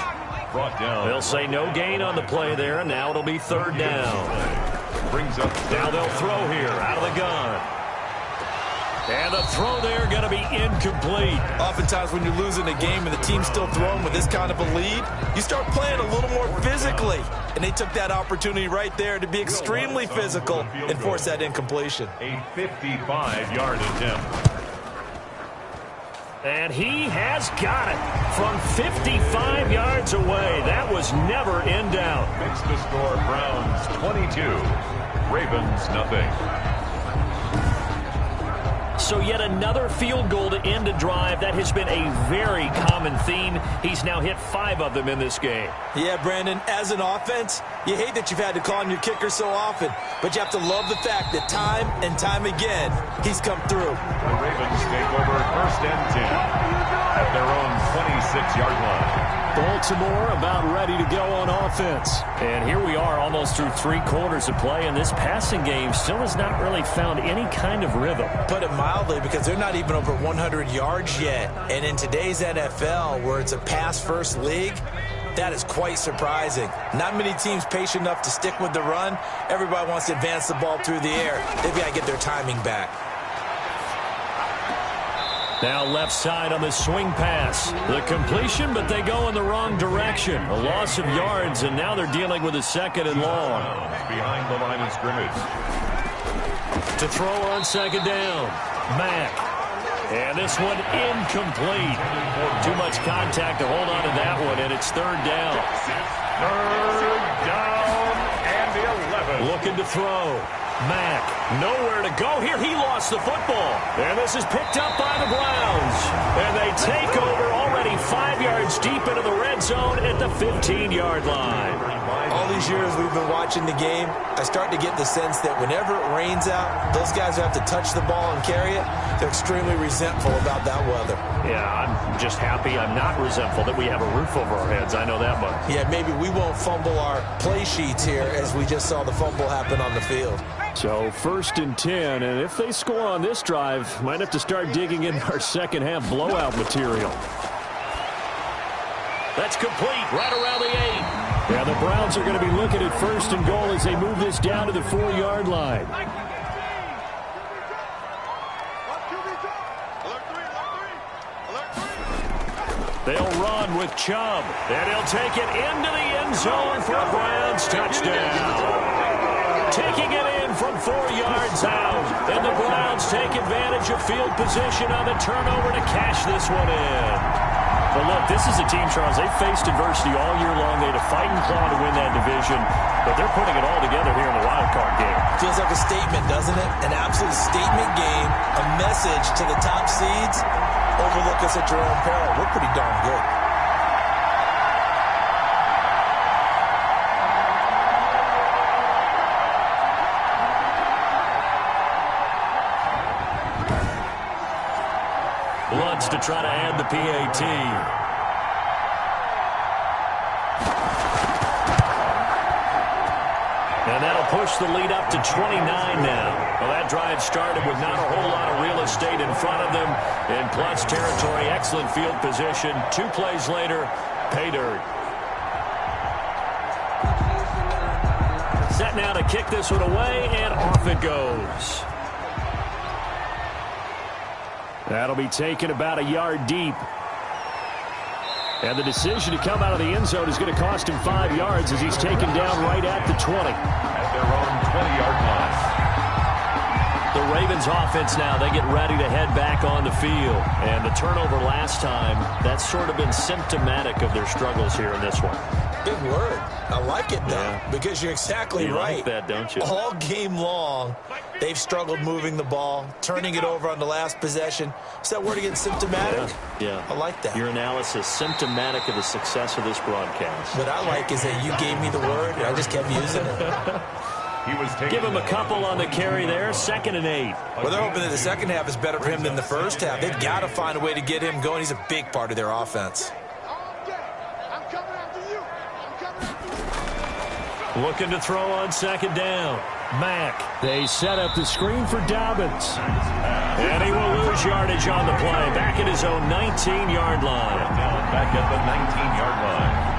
Brought down. They'll say no gain on the play there, and now it'll be 3rd down. Brings up. Now they'll throw here out of the gun. And the throw there going to be incomplete. Oftentimes when you're losing a game and the team's still throwing with this kind of a lead, you start playing a little more physically. And they took that opportunity right there to be extremely physical and force that incompletion. A 55-yard attempt. And he has got it from 55 yards away. That was never in doubt. Makes the score Browns 22, Ravens nothing. So yet another field goal to end a drive. That has been a very common theme. He's now hit 5 of them in this game. Yeah, Brandon, as an offense, you hate that you've had to call on your kicker so often, but you have to love the fact that time and time again, he's come through. The Ravens take over 1st and 10 at their own 26-yard line. Baltimore about ready to go on offense. And here we are almost through 3 quarters of play, and this passing game still has not really found any kind of rhythm. Put it mildly, because they're not even over 100 yards yet. And in today's NFL, where it's a pass-first league, that is quite surprising. Not many teams patient enough to stick with the run. Everybody wants to advance the ball through the air. They've got to get their timing back. Now left side on the swing pass. The completion, but they go in the wrong direction. A loss of yards, and now they're dealing with a 2nd and long. Behind the line of scrimmage. To throw on 2nd down. Mack. And this one incomplete. Too much contact to hold on to that one, and it's 3rd down. 3rd down and the 11. Looking to throw. Mack, nowhere to go here. He lost the football. And this is picked up by the Browns. And they take over already 5 yards deep into the red zone at the 15-yard line. All these years we've been watching the game, I start to get the sense that whenever it rains out, those guys who have to touch the ball and carry it, they're extremely resentful about that weather. Yeah, I'm just happy I'm not resentful that we have a roof over our heads. I know that much. Yeah, maybe we won't fumble our play sheets here as we just saw the fumble happen on the field. So 1st and 10, and if they score on this drive, might have to start digging in our second half blowout material. That's complete right around the 8. Yeah, the Browns are going to be looking at 1st and goal as they move this down to the 4-yard line. They'll run with Chubb, and he'll take it into the end zone for a Browns touchdown. Taking it in from 4 yards out, and the Browns take advantage of field position on the turnover to cash this one in. But look, this is a team, Charles, they faced adversity all year long. They had to fight and claw to win that division, but they're putting it all together here in the wildcard game. Feels like a statement, doesn't it? An absolute statement game, a message to the top seeds. Overlook us at your own peril. We're pretty darn good. Lutz to try to add the PAT. And that'll push the lead up to 29 now. Well, that drive started with not a whole lot of real estate in front of them. In plus territory, excellent field position. 2 plays later, pay dirt. Set now to kick this one away, and off it goes. That'll be taken about a yard deep. And the decision to come out of the end zone is going to cost him 5 yards as he's taken down right at the 20. At their own 20-yard line. The Ravens offense now, they get ready to head back on the field. And the turnover last time, that's sort of been symptomatic of their struggles here in this one. Big word. I like it, though, because you're exactly right. You like that, don't you? All game long, they've struggled moving the ball, turning it over on the last possession. Is that word again, symptomatic? Yeah. I like that. Your analysis, symptomatic of the success of this broadcast. What I like is that you gave me the word, and I just kept using it. Give him a couple on the carry there, 2nd and 8. Well, they're hoping that the second half is better for him than the first half. They've got to find a way to get him going. He's a big part of their offense. Looking to throw on 2nd down. Mack. They set up the screen for Dobbins. And he will lose yardage on the play. Back at his own 19-yard line. Back at the 19-yard line.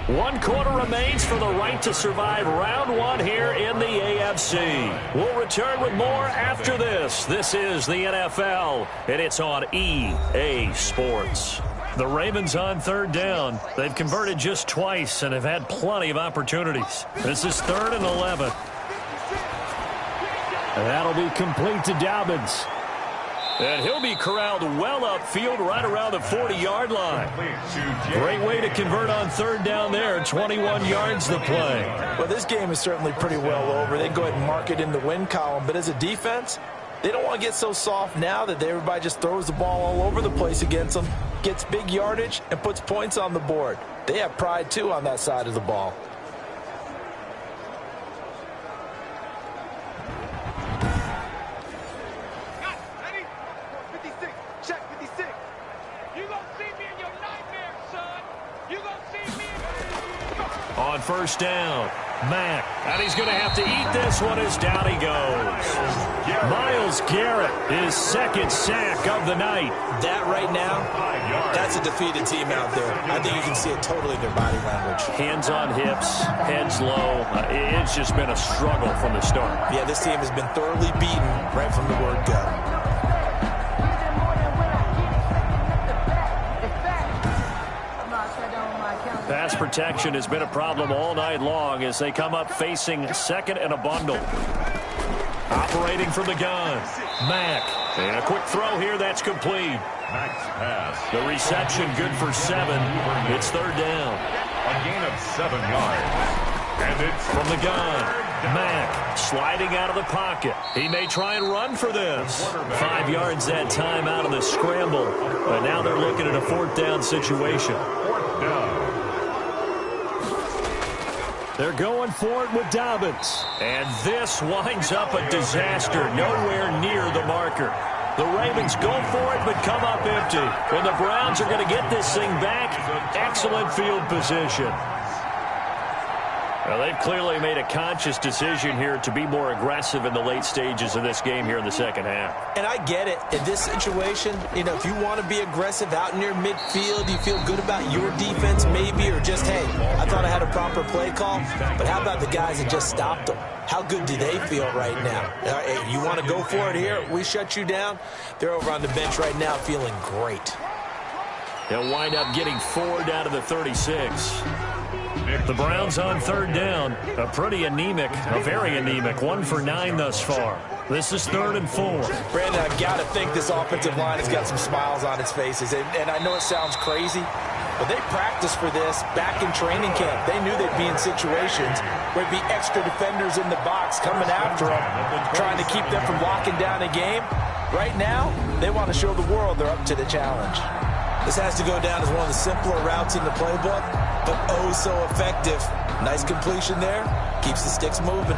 1 quarter remains for the right to survive round 1 here in the AFC. We'll return with more after this. This is the NFL, and it's on EA Sports. The Ravens on 3rd down. They've converted just twice and have had plenty of opportunities. This is 3rd and 11. And that'll be complete to Dobbins. And he'll be corralled well upfield right around the 40-yard line. Great way to convert on 3rd down there. 21 yards the play. Well, this game is certainly pretty well over. They can go ahead and mark it in the win column. But as a defense, they don't want to get so soft now that everybody just throws the ball all over the place against them, gets big yardage, and puts points on the board. They have pride, too, on that side of the ball. On 1st down, Mack. And he's going to have to eat this one as down he goes. Myles Garrett, his 2nd sack of the night. That right now, that's a defeated team out there. I think you can see it totally in their body language. Hands on hips, heads low. It's just been a struggle from the start. Yeah, this team has been thoroughly beaten right from the word go. Pass protection has been a problem all night long as they come up facing 2nd and a bundle. Operating from the gun, Mack. And a quick throw here, that's complete. Mack's pass. The reception good for 7. It's 3rd down. A gain of 7 yards. And it's from the gun. Mack sliding out of the pocket. He may try and run for this. 5 yards that time out of the scramble. But now they're looking at a 4th down situation. 4th down. They're going for it with Dobbins. And this winds up a disaster. Nowhere near the marker. The Ravens go for it but come up empty. And the Browns are going to get this thing back. Excellent field position. Well, they've clearly made a conscious decision here to be more aggressive in the late stages of this game here in the 2nd half. And I get it. In this situation, if you want to be aggressive out near midfield, you feel good about your defense maybe, or just, hey, I thought I had a proper play call. But how about the guys that just stopped them? How good do they feel right now? Hey, you want to go for it here? We shut you down. They're over on the bench right now feeling great. They'll wind up getting 4 down to the 36. The Browns on 3rd down. A very anemic. 1 for 9 thus far. This is 3rd and 4. Brandon, I've got to think this offensive line has got some smiles on its faces. And I know it sounds crazy, but they practiced for this back in training camp. They knew they'd be in situations where there'd be extra defenders in the box coming after them, trying to keep them from locking down a game. Right now, they want to show the world they're up to the challenge. This has to go down as one of the simpler routes in the playbook, but oh so effective. Nice completion there. Keeps the sticks moving.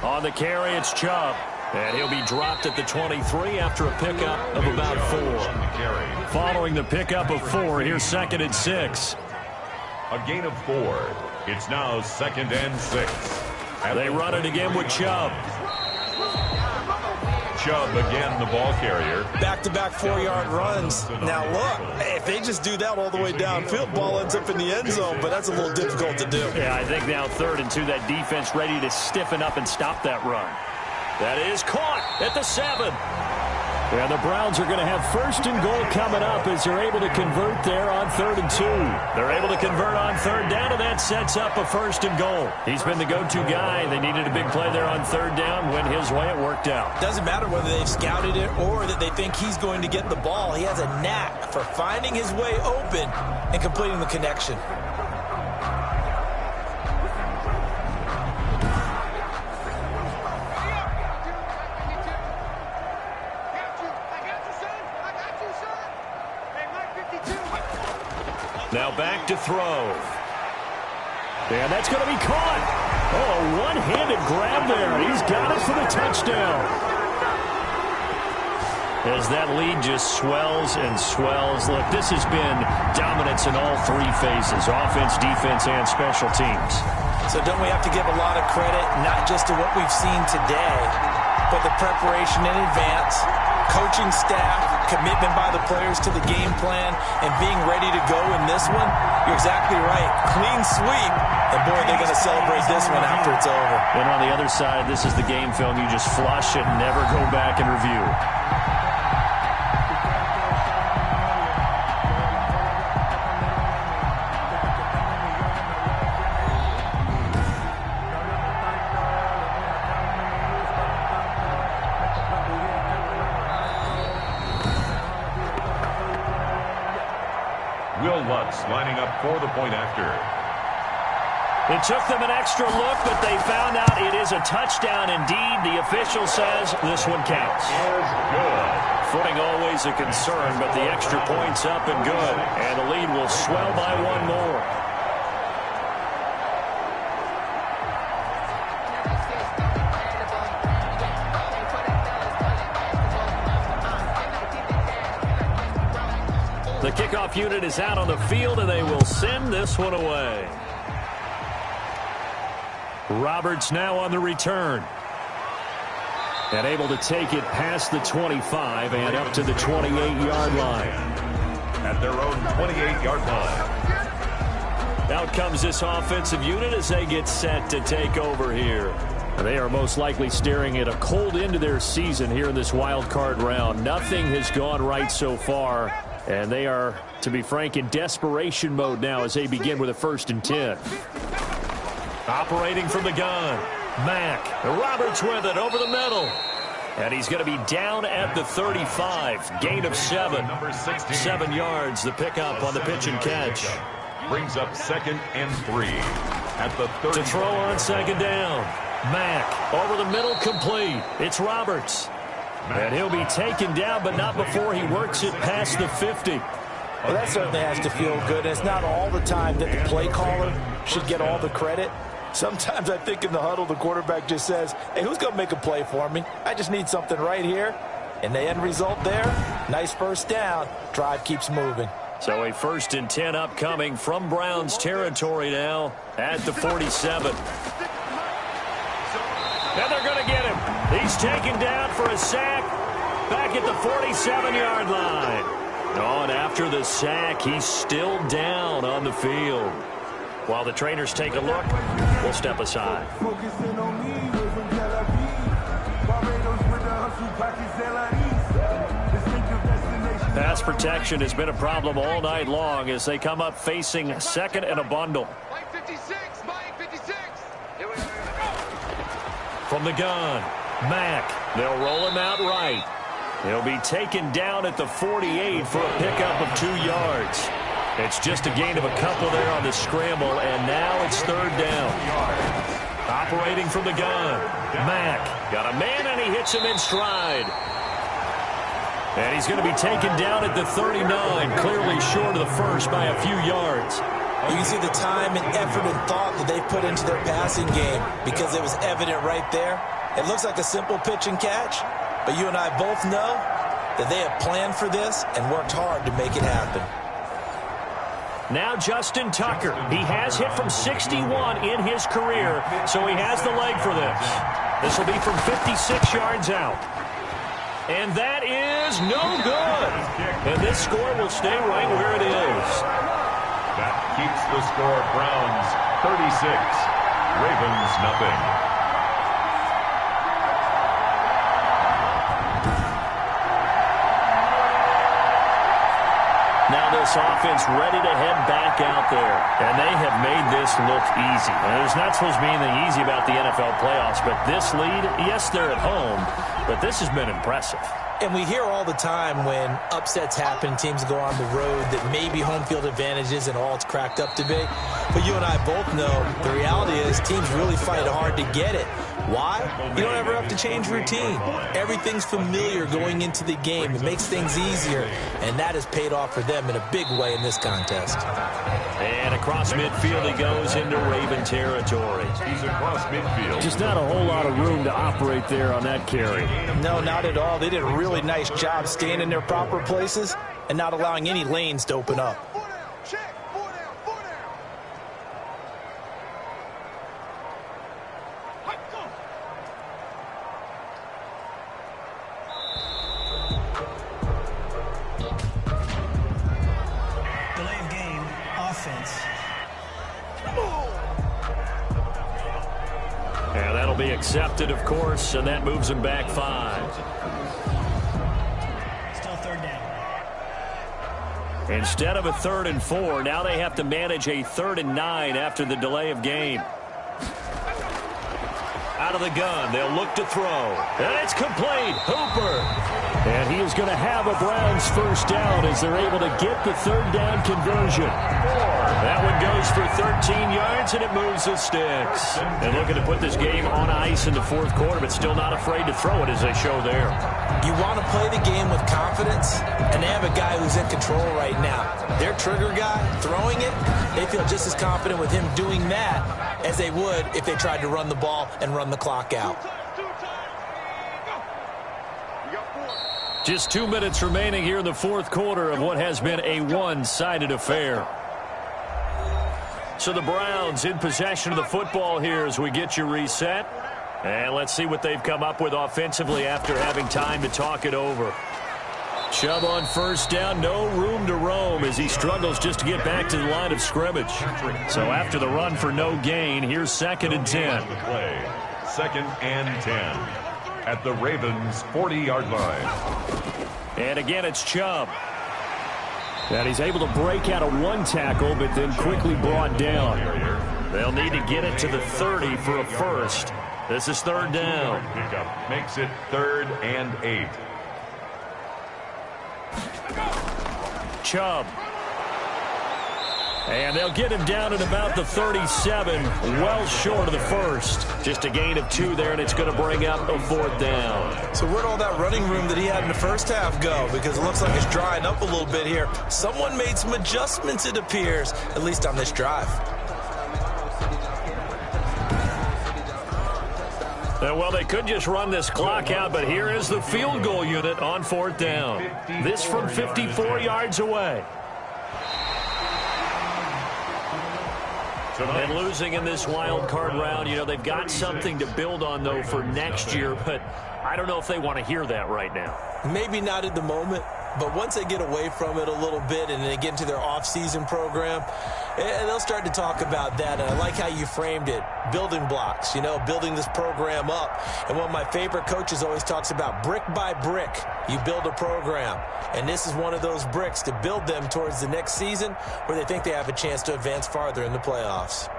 On the carry, it's Chubb. And he'll be dropped at the 23 after a pickup of about 4. Following the pickup of 4, here's 2nd and 6. A gain of 4. It's now 2nd and 6. They run it again with Chubb. Chubb again, the ball carrier. Back-to-back 4-yard runs. Now look, if they just do that all the way downfield, ball ends up in the end zone, but that's a little difficult to do. Yeah, I think now 3rd and 2, that defense ready to stiffen up and stop that run. That is caught at the 7. And the Browns are going to have 1st and goal coming up as they're able to convert there on 3rd and 2. They're able to convert on 3rd down, and that sets up a 1st and goal. He's been the go-to guy. They needed a big play there on 3rd down. Went his way. It worked out. Doesn't matter whether they've scouted it or that they think he's going to get the ball. He has a knack for finding his way open and completing the connection. Now back to throw. And that's going to be caught. Oh, one-handed grab there. He's got it for the touchdown. as that lead just swells and swells. Look, this has been dominance in all three phases, offense, defense, and special teams. So don't we have to give a lot of credit, not just to what we've seen today, but the preparation in advance, coaching staff, commitment by the players to the game plan, and being ready to go in this one? You're exactly right. Clean sweep, and boy, they're going to celebrate this one after it's over. And on the other side, this is the game film. You just flush it and never go back and review. Lining up for the point after. It took them an extra look, but they found out it is a touchdown indeed. The official says this one counts. Is good. Footing always a concern, but the extra point's up and good. And the lead will swell by one more. The kickoff unit is out on the field, and they will send this one away. Roberts now on the return. And able to take it past the 25 and up to the 28-yard line. At their own 28-yard line. Out comes this offensive unit as they get set to take over here. They are most likely staring at a cold end to their season here in this wild card round. Nothing has gone right so far. And they are, to be frank, in desperation mode now as they begin with a 1st and 10. Operating from the gun. Mack. Roberts with it over the middle. And he's going to be down at the 35. Gain of 7. 7 yards, the pickup on the pitch and catch. Brings up 2nd and 3. At the 30. To throw on 2nd down. Mack over the middle, complete. It's Roberts. And he'll be taken down, but not before he works it past the 50. Well, that certainly has to feel good. It's not all the time that the play caller should get all the credit. Sometimes I think in the huddle, the quarterback just says, hey, who's going to make a play for me? I just need something right here. And the end result there, nice 1st down. Drive keeps moving. So a 1st and 10 upcoming from Browns territory now at the 47. And they're going to get him. He's taken down for a sack back at the 47-yard line. Oh, and after the sack, he's still down on the field. While the trainers take a look, we'll step aside. Pass protection has been a problem all night long as they come up facing 2nd and a bundle. From the gun, Mack. They'll roll him out right. He'll be taken down at the 48 for a pickup of 2 yards. It's just a gain of a couple there on the scramble, and now it's 3rd down. Operating from the gun, Mack. Got a man, and he hits him in stride. And he's going to be taken down at the 39, clearly short of the first by a few yards. You can see the time and effort and thought that they put into their passing game because it was evident right there. It looks like a simple pitch and catch, but you and I both know that they have planned for this and worked hard to make it happen. Now Justin Tucker. He has hit from 61 in his career, so he has the leg for this. This will be from 56 yards out. And that is no good. And this score will stay right where it is. That keeps the score Browns 36, Ravens nothing. Now this offense ready to head back out there. And they have made this look easy. And there's not supposed to be anything easy about the NFL playoffs, but this lead, yes, they're at home, but this has been impressive. And we hear all the time when upsets happen, teams go on the road, that maybe home field advantage isn't all it's cracked up to be. But you and I both know the reality is teams really fight hard to get it. Why? You don't ever have to change routine. Everything's familiar going into the game. It makes things easier, and that has paid off for them in a big way in this contest. And across midfield he goes into Raven territory. He's across midfield. Just not a whole lot of room to operate there on that carry. No, not at all. They did a really nice job staying in their proper places and not allowing any lanes to open up. And that'll be accepted, of course, and that moves him back 5. Still third down. Instead of a 3rd and 4, now they have to manage a 3rd and 9 after the delay of game. Out of the gun, they'll look to throw. And it's complete. Hooper. And he is going to have a Browns first down as they're able to get the 3rd down conversion. That one goes for 13 yards, and it moves the sticks. And looking to put this game on ice in the 4th quarter, but still not afraid to throw it as they show there. You want to play the game with confidence, and they have a guy who's in control right now. Their trigger guy, throwing it, they feel just as confident with him doing that as they would if they tried to run the ball and run the clock out. Just 2 minutes remaining here in the 4th quarter of what has been a one-sided affair. So the Browns in possession of the football here as we get you reset. And let's see what they've come up with offensively after having time to talk it over. Chubb on first down, no room to roam as he struggles just to get back to the line of scrimmage. So after the run for no gain, here's 2nd and 10. 2nd and 10 at the Ravens' 40-yard line. And again, it's Chubb. And he's able to break out of one tackle, but then quickly brought down. They'll need to get it to the 30 for a first. This is 3rd down. Pickup makes it 3rd and 8. Chubb. And they'll get him down at about the 37, well short of the first. Just a gain of 2 there, and it's going to bring up a 4th down. So where'd all that running room that he had in the first half go? Because it looks like it's drying up a little bit here. Someone made some adjustments, it appears, at least on this drive. Well, they could just run this clock out, but here is the field goal unit on 4th down. This from 54 yards away. And losing in this wild card round, you know, they've got something to build on, though, for next year, but I don't know if they want to hear that right now. Maybe not at the moment, but once they get away from it a little bit and they get into their off-season program, and they'll start to talk about that. And I like how you framed it, building blocks, you know, building this program up. And one of my favorite coaches always talks about brick by brick, you build a program. And this is one of those bricks to build them towards the next season where they think they have a chance to advance farther in the playoffs.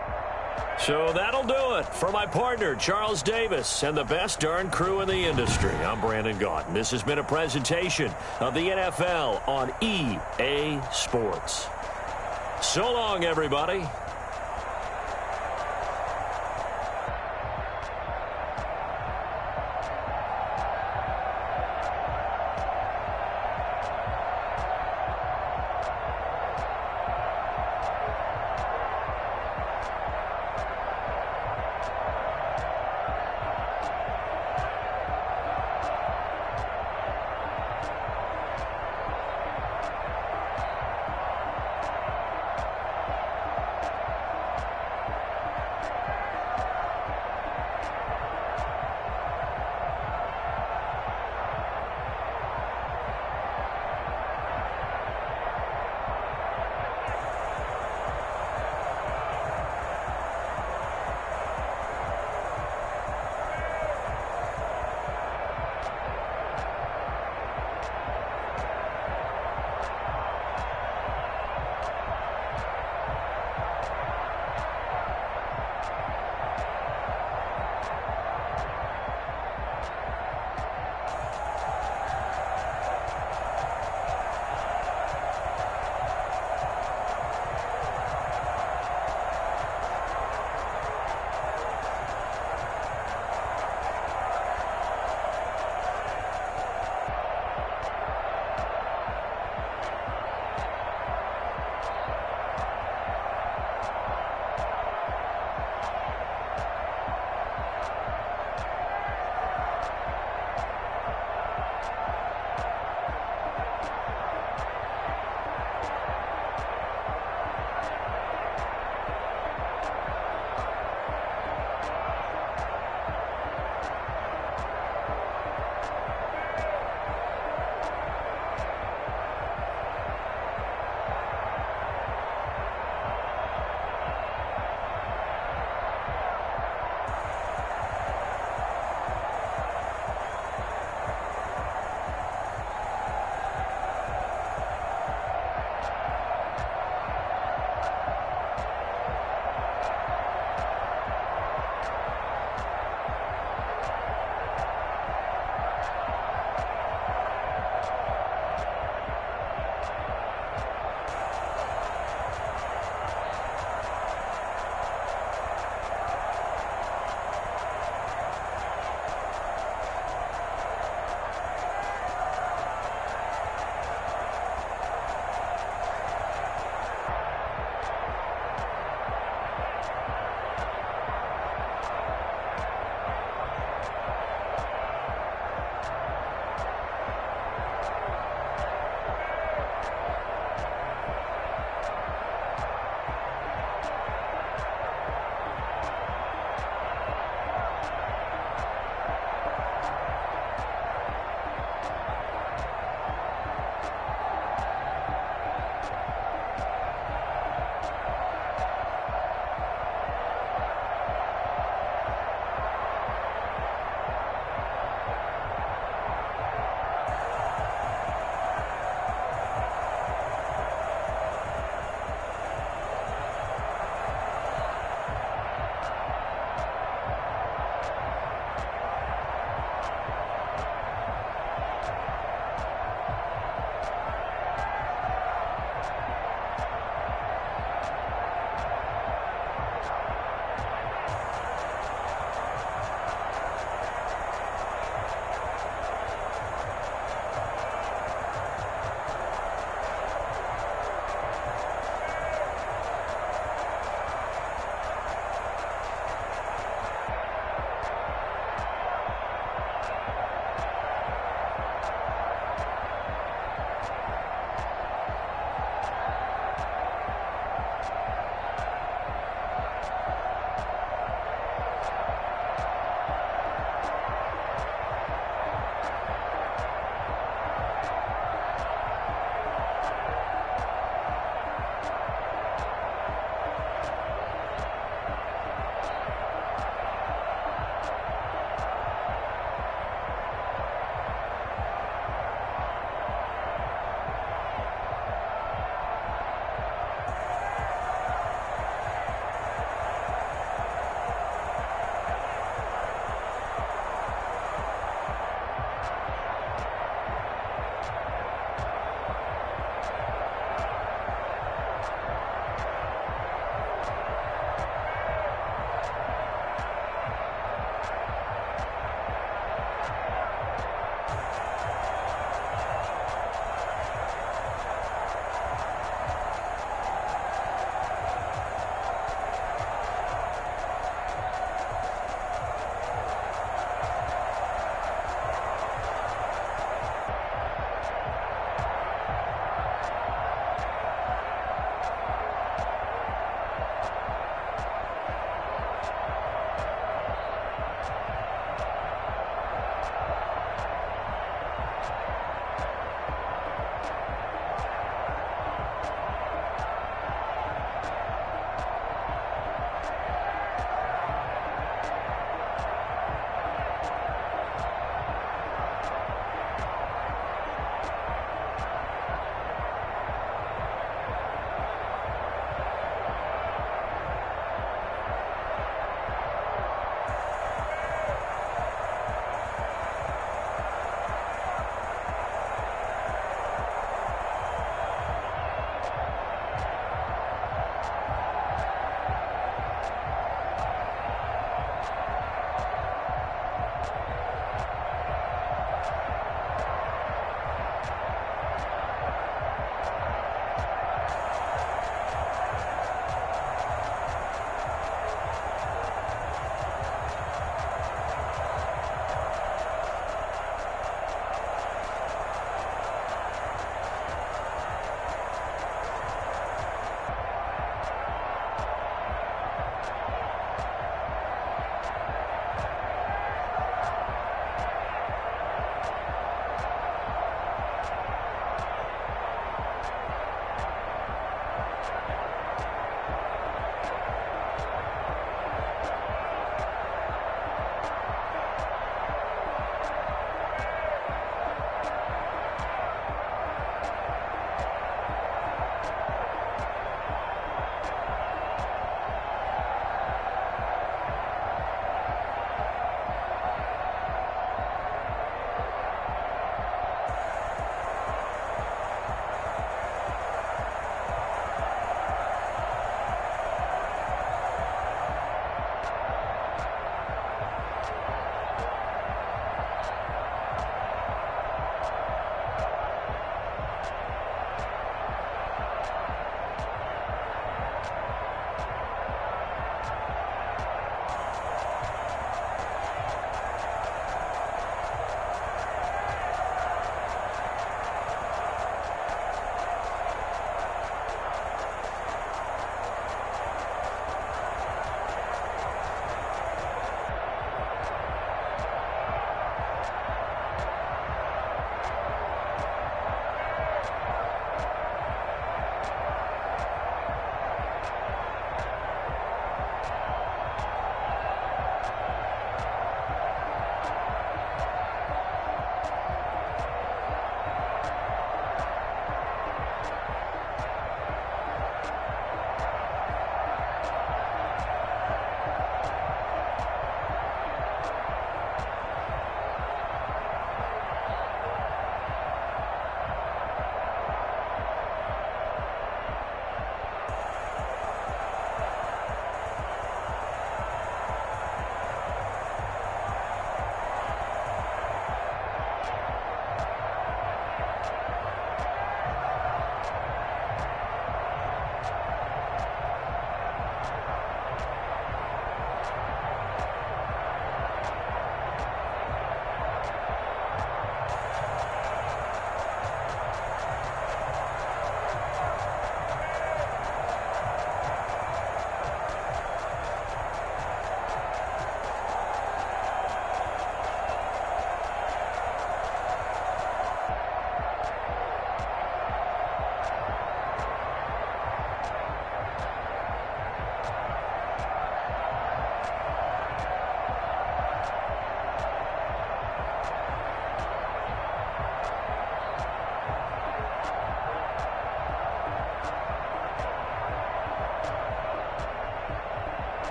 So that'll do it for my partner, Charles Davis, and the best darn crew in the industry. I'm Brandon Gaudin. This has been a presentation of the NFL on EA Sports. So long, everybody.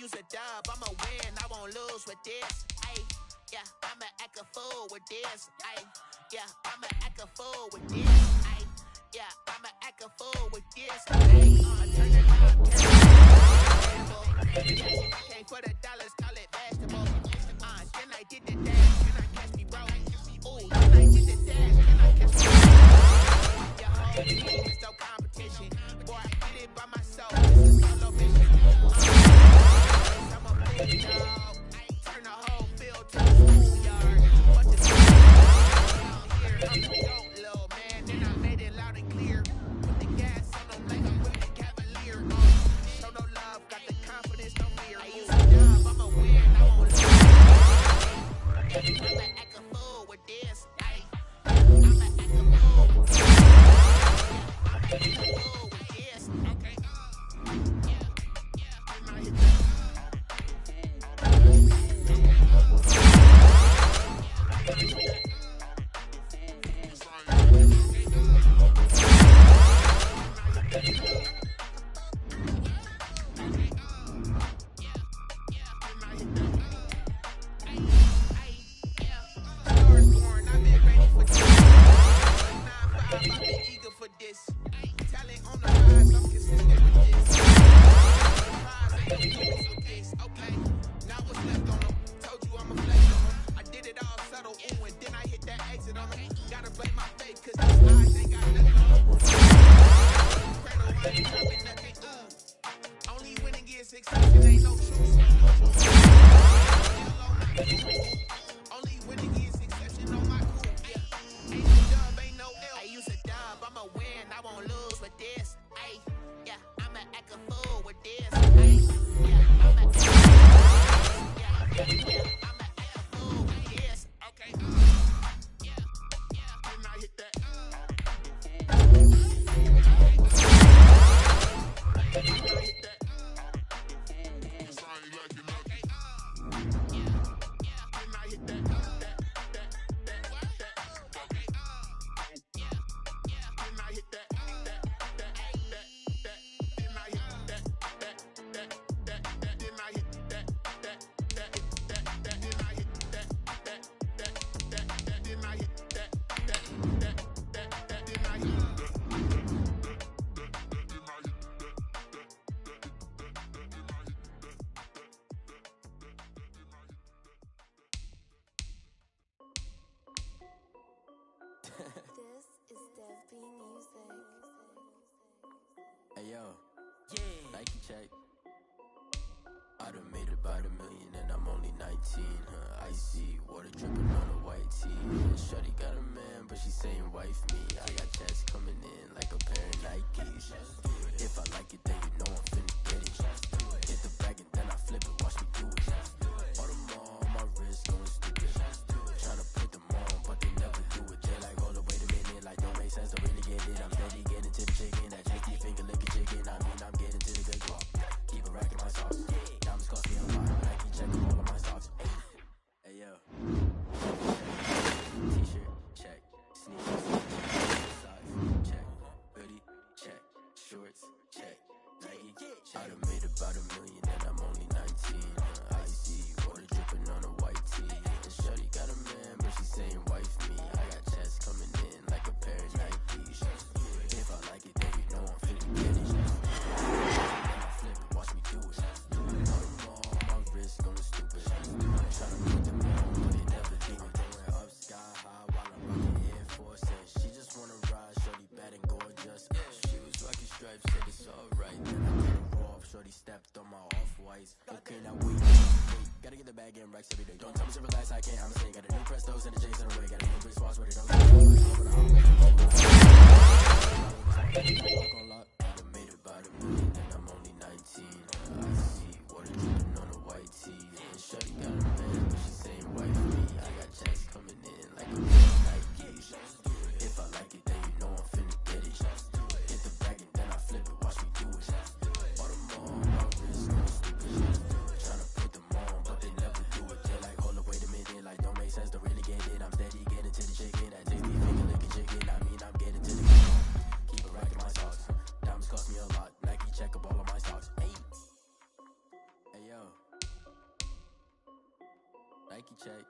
use a dub, I'ma win, I won't lose with this. Ay, yeah, I'ma act a fool with this. Ay, yeah, I'ma act a fool with this. Ay, yeah, I'ma act a fool with this. Ay, turn it up, came for the dollars, call it vegetable. Then I did the dash, and I catch me broke. Ooh, then I did the dash, and I catch me broke. Your whole team is no competition. Boy, I get it by myself. This is solo mission. I'm a big dog. Turn the whole field to a schoolyard. But the here, I'm the goat, little man. Then I made it loud and clear. Put the gas on them like I'm with the Cavalier. Show no love, got the confidence, no fear. I use a job, I'ma win, I won't lose. I'ma act a fool with this. I'ma act a fool. I'ma act a fool with this. Okay. Hey yo, Nike check. I done made about $1 million and I'm only 19. Icy water dripping on a white tee. Shorty got a man, but she saying wife me. I got checks coming in like a pair of Nikes. If I like it, then you know I'm finna get it. Hit the bag and then I flip it, watch me do it. All them on my wrist going stupid. Tryna put them on, but they never do it. They like, hold up, wait a minute, like don't make sense, don't really get it. I'm steady getting to the chicken, that tricky finger licking chicken. I mean, I'm getting to the good guap. Keep a rack in my socks. Diamonds cost me a lot. Nike checking all of my socks. Hey yo. T-shirt, check. Sneakers, socks, check. Hoodie, check. Shorts, check. Nike, I done made about $1 million and I'm only 19. Icy water dripping on a white tee. And shorty got a man, but she saying wife me. I got checks coming in like a pair of Nikes. If I like it, then you know I'm finna get it. Then I flip it, watch me do it. All them on my wrist going stupid. Tryna put them on, but they never do it. Going up sky high while I'm rocking Air Force. And she just wanna ride, shorty bad and gorgeous. She was rocking stripes, said it's alright. Then I cut her off, shorty stepped on my off-whites. Okay, now wait, gotta get the bag and racks every day. Don't tell me to relax, I can't, I'ma say. Got a new Prestos and the J's in the way. Got a new British watch, but it don't walk on lock. I done made about $1 million and I'm only 19. I see water dripping on a white tee. And shorty got a man, but she saying wife me. I got checks coming in like a pair of Nikes. If I like it, then you know I'm finna get it. Hit the bag and then I flip it, watch me do it. All them on my wrist going stupid. Tryna put them on, but they never do it. They like, hold up, wait a minute, like don't make sense, don't really get it. I'm steady getting to the chicken, that tasty finger licking chicken. I mean, I'm getting to the good. Keep a rack in my socks. Nike check.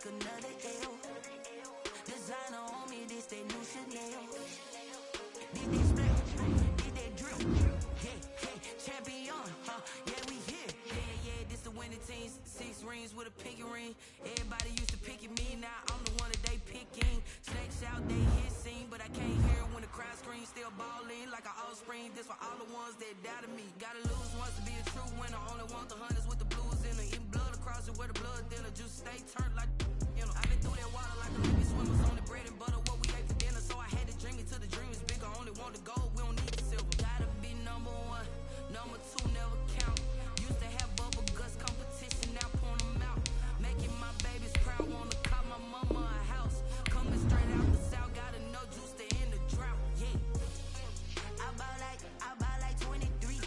Another L. Designer on me, this that new Chanel. Did they splash? Did they drill? Yeah, champion, yeah, we here. Yeah, this the winning team. 6 rings with a pinky ring. Everybody used to picking me, now I'm the one that they picking. Snakes out, they hit scene, but I can't hear when the crowd screams. Still balling like an offspring. This for all the ones that doubted me. Gotta lose once to be a true winner. Only want the hunters with the blues in it. Eating blood across it where the blood thinner. Juice stay turned like. I've been through that water like Olympic swimmers. Only bread and butter, what we ate for dinner. So I had to dream it till the dream is bigger. Only want the gold, we don't need the silver. Gotta be number 1, number 2 never count. Used to have bubble guts competition, now point them out. Making my babies proud, wanna call my mama a house. Coming straight out the south, gotta know juice to end the drought. Yeah, I buy like 23.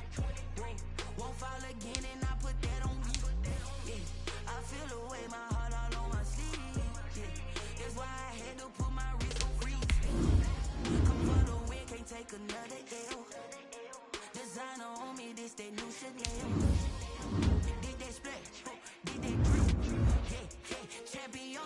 Won't fall again and I put that on me. Yeah, I feel the way my heart all on my sleeve. That's why I had to put my wrist on freeze. Come for the win, can't take another L. Designer on me, this that new Chanel. Did they splash? Did they drill? Yeah, champion,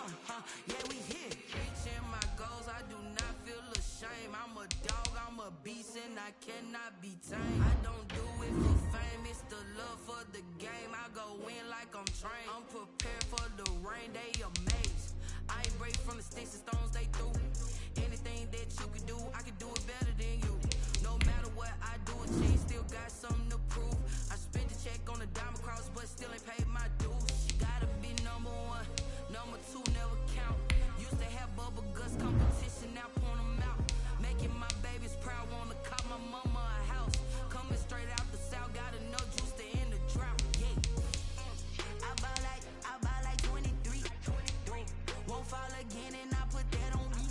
yeah, we here. Reaching my goals, I do not feel ashamed. I'm a dog, I'm a beast, and I cannot be tamed. I don't do it for fame, it's the love for the game. I go in like I'm trained. I'm prepared for the rain, they amazed. I ain't break from the sticks and stones they threw. Anything that you can do, I can do it better than you. No matter what I do, a cheat, still got something to prove. I spent the check on the diamond cross, but still ain't paid my dues. Gotta be number 1, number 2 never count. Used to have bubble guts competition, now point them out. Making my babies proud, wanna call my mama a house. Coming straight out the south, gotta know juice to end the drought. Yeah, I buy like 23. Won't fall again and I put that on me.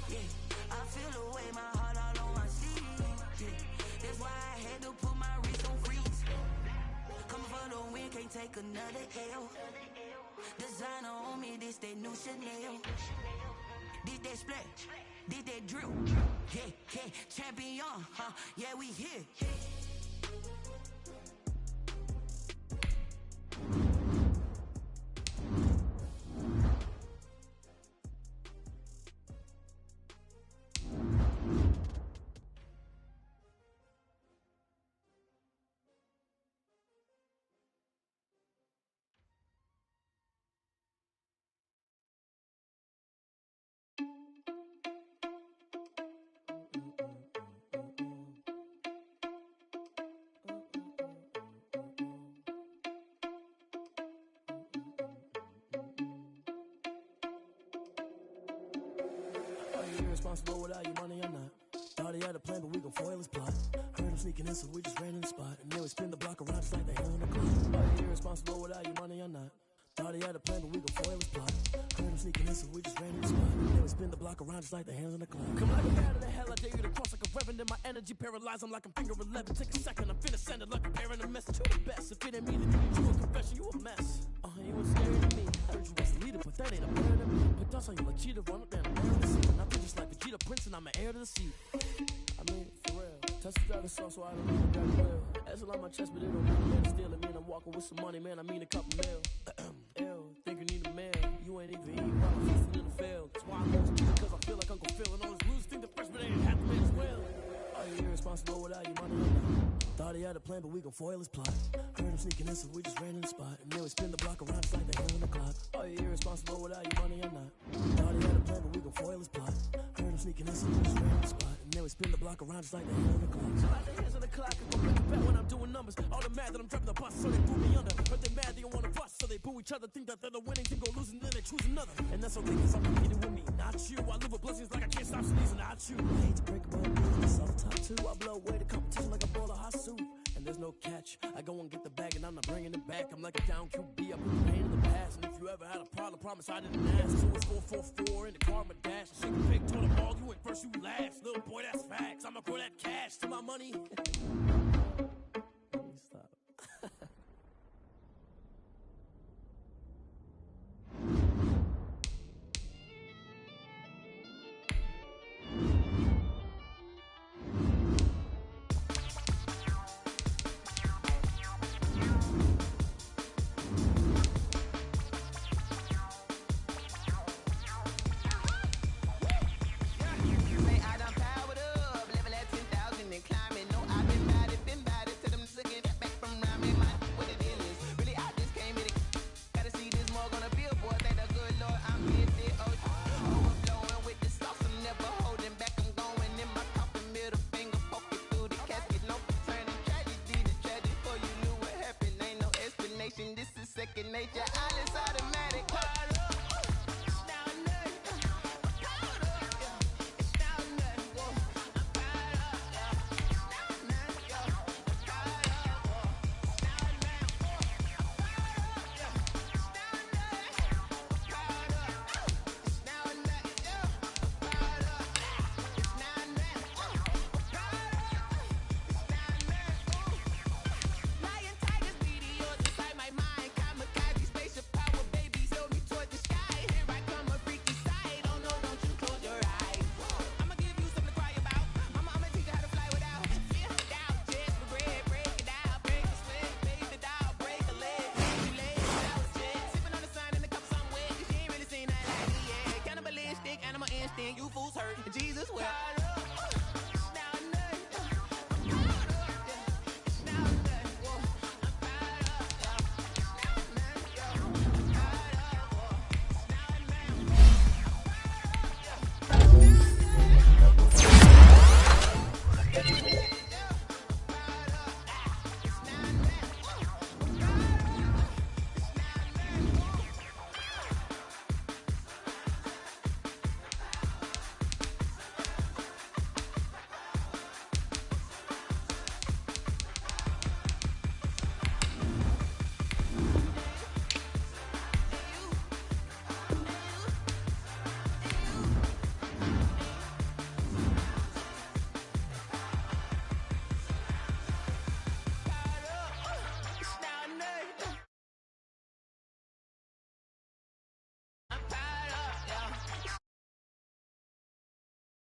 Yeah, I feel the way my heart all on my sleeve. Yeah, that's why I had to put my wrist on freeze. Coming for the win, can't take another L. Designer on me, this that new Chanel. Did they splash? Did they drill? Yeah, champion, yeah, we here. Irresponsible without your money or not. Thought he had a plan, but we gon' foil his plot. Heard him sneaking in, so we just ran in the spot. And then we spin the block around just like the hell in the clock. Are you irresponsible without your money or not? Thought he had a plan, but we gon' foil his plot. Heard him sneaking in, so we just ran in the spot. And then we spin the block around just like the hands on the clock. Come like a bat of the hell, I dare you to cross like a reverend. And my energy paralyzed, I'm like I'm finger 11. Take a second, I'm finna send it like a parent a message. You the best, if it ain't me, then you need you a confession. You a mess. You was scary to me. I heard you was the leader, but that ain't a bear to me. But that's how you like cheetah, run up down the barrel seat. And I feel just like Vegeta Prince, and I'm an heir to the seat. I mean, for real. Touch the dragon sauce, so I don't know the dragon will. That's on my chest, but it don't mean a man to steal it. Man, I'm walking with some money, man. I mean a couple mil. Ew, think you need a man. You ain't even eating while I'm feasting in the field. That's why I'm most because I feel like Uncle Phil. And all his rules think the freshman ain't half the man's will. Are you irresponsible without your money or not? Thought he had a plan, but we gon' foil his plot. Heard him sneaking in, so we just ran in the spot. And then we spin the block around just like the hell in the clock. Are you irresponsible without your money or not? Thought he had a plan, but we gon' foil his plot. Heard him sneaking in, so we just ran in the spot. And then we spin the block around just like the hell in the clock. So like the hands on the clock, I go back to back when I'm doing numbers. All the mad that I'm driving the bus, so they boot me under. Heard they mad, they don't wanna bust, so they boo each other. Think that they're the winning team, go losing, then they choose another. And that's okay, cause I'm competing with me, not you. I live with blessings like I can't stop sneezing, not you. I hate to break it, but I'm doing this all the time. too. I blow away the competition like a bowl of hot soup. And there's no catch. I go and get the bag and I'm not bringing it back. I'm like a down QB. I put the pain in the past. And if you ever had a problem, promise I didn't ask. So it's 4-4-4 in the car, my dash. Shake a pick, turn the ball. You went first, you last. Little boy, that's facts. I'ma grow that cash to my money. Stop. This is second nature.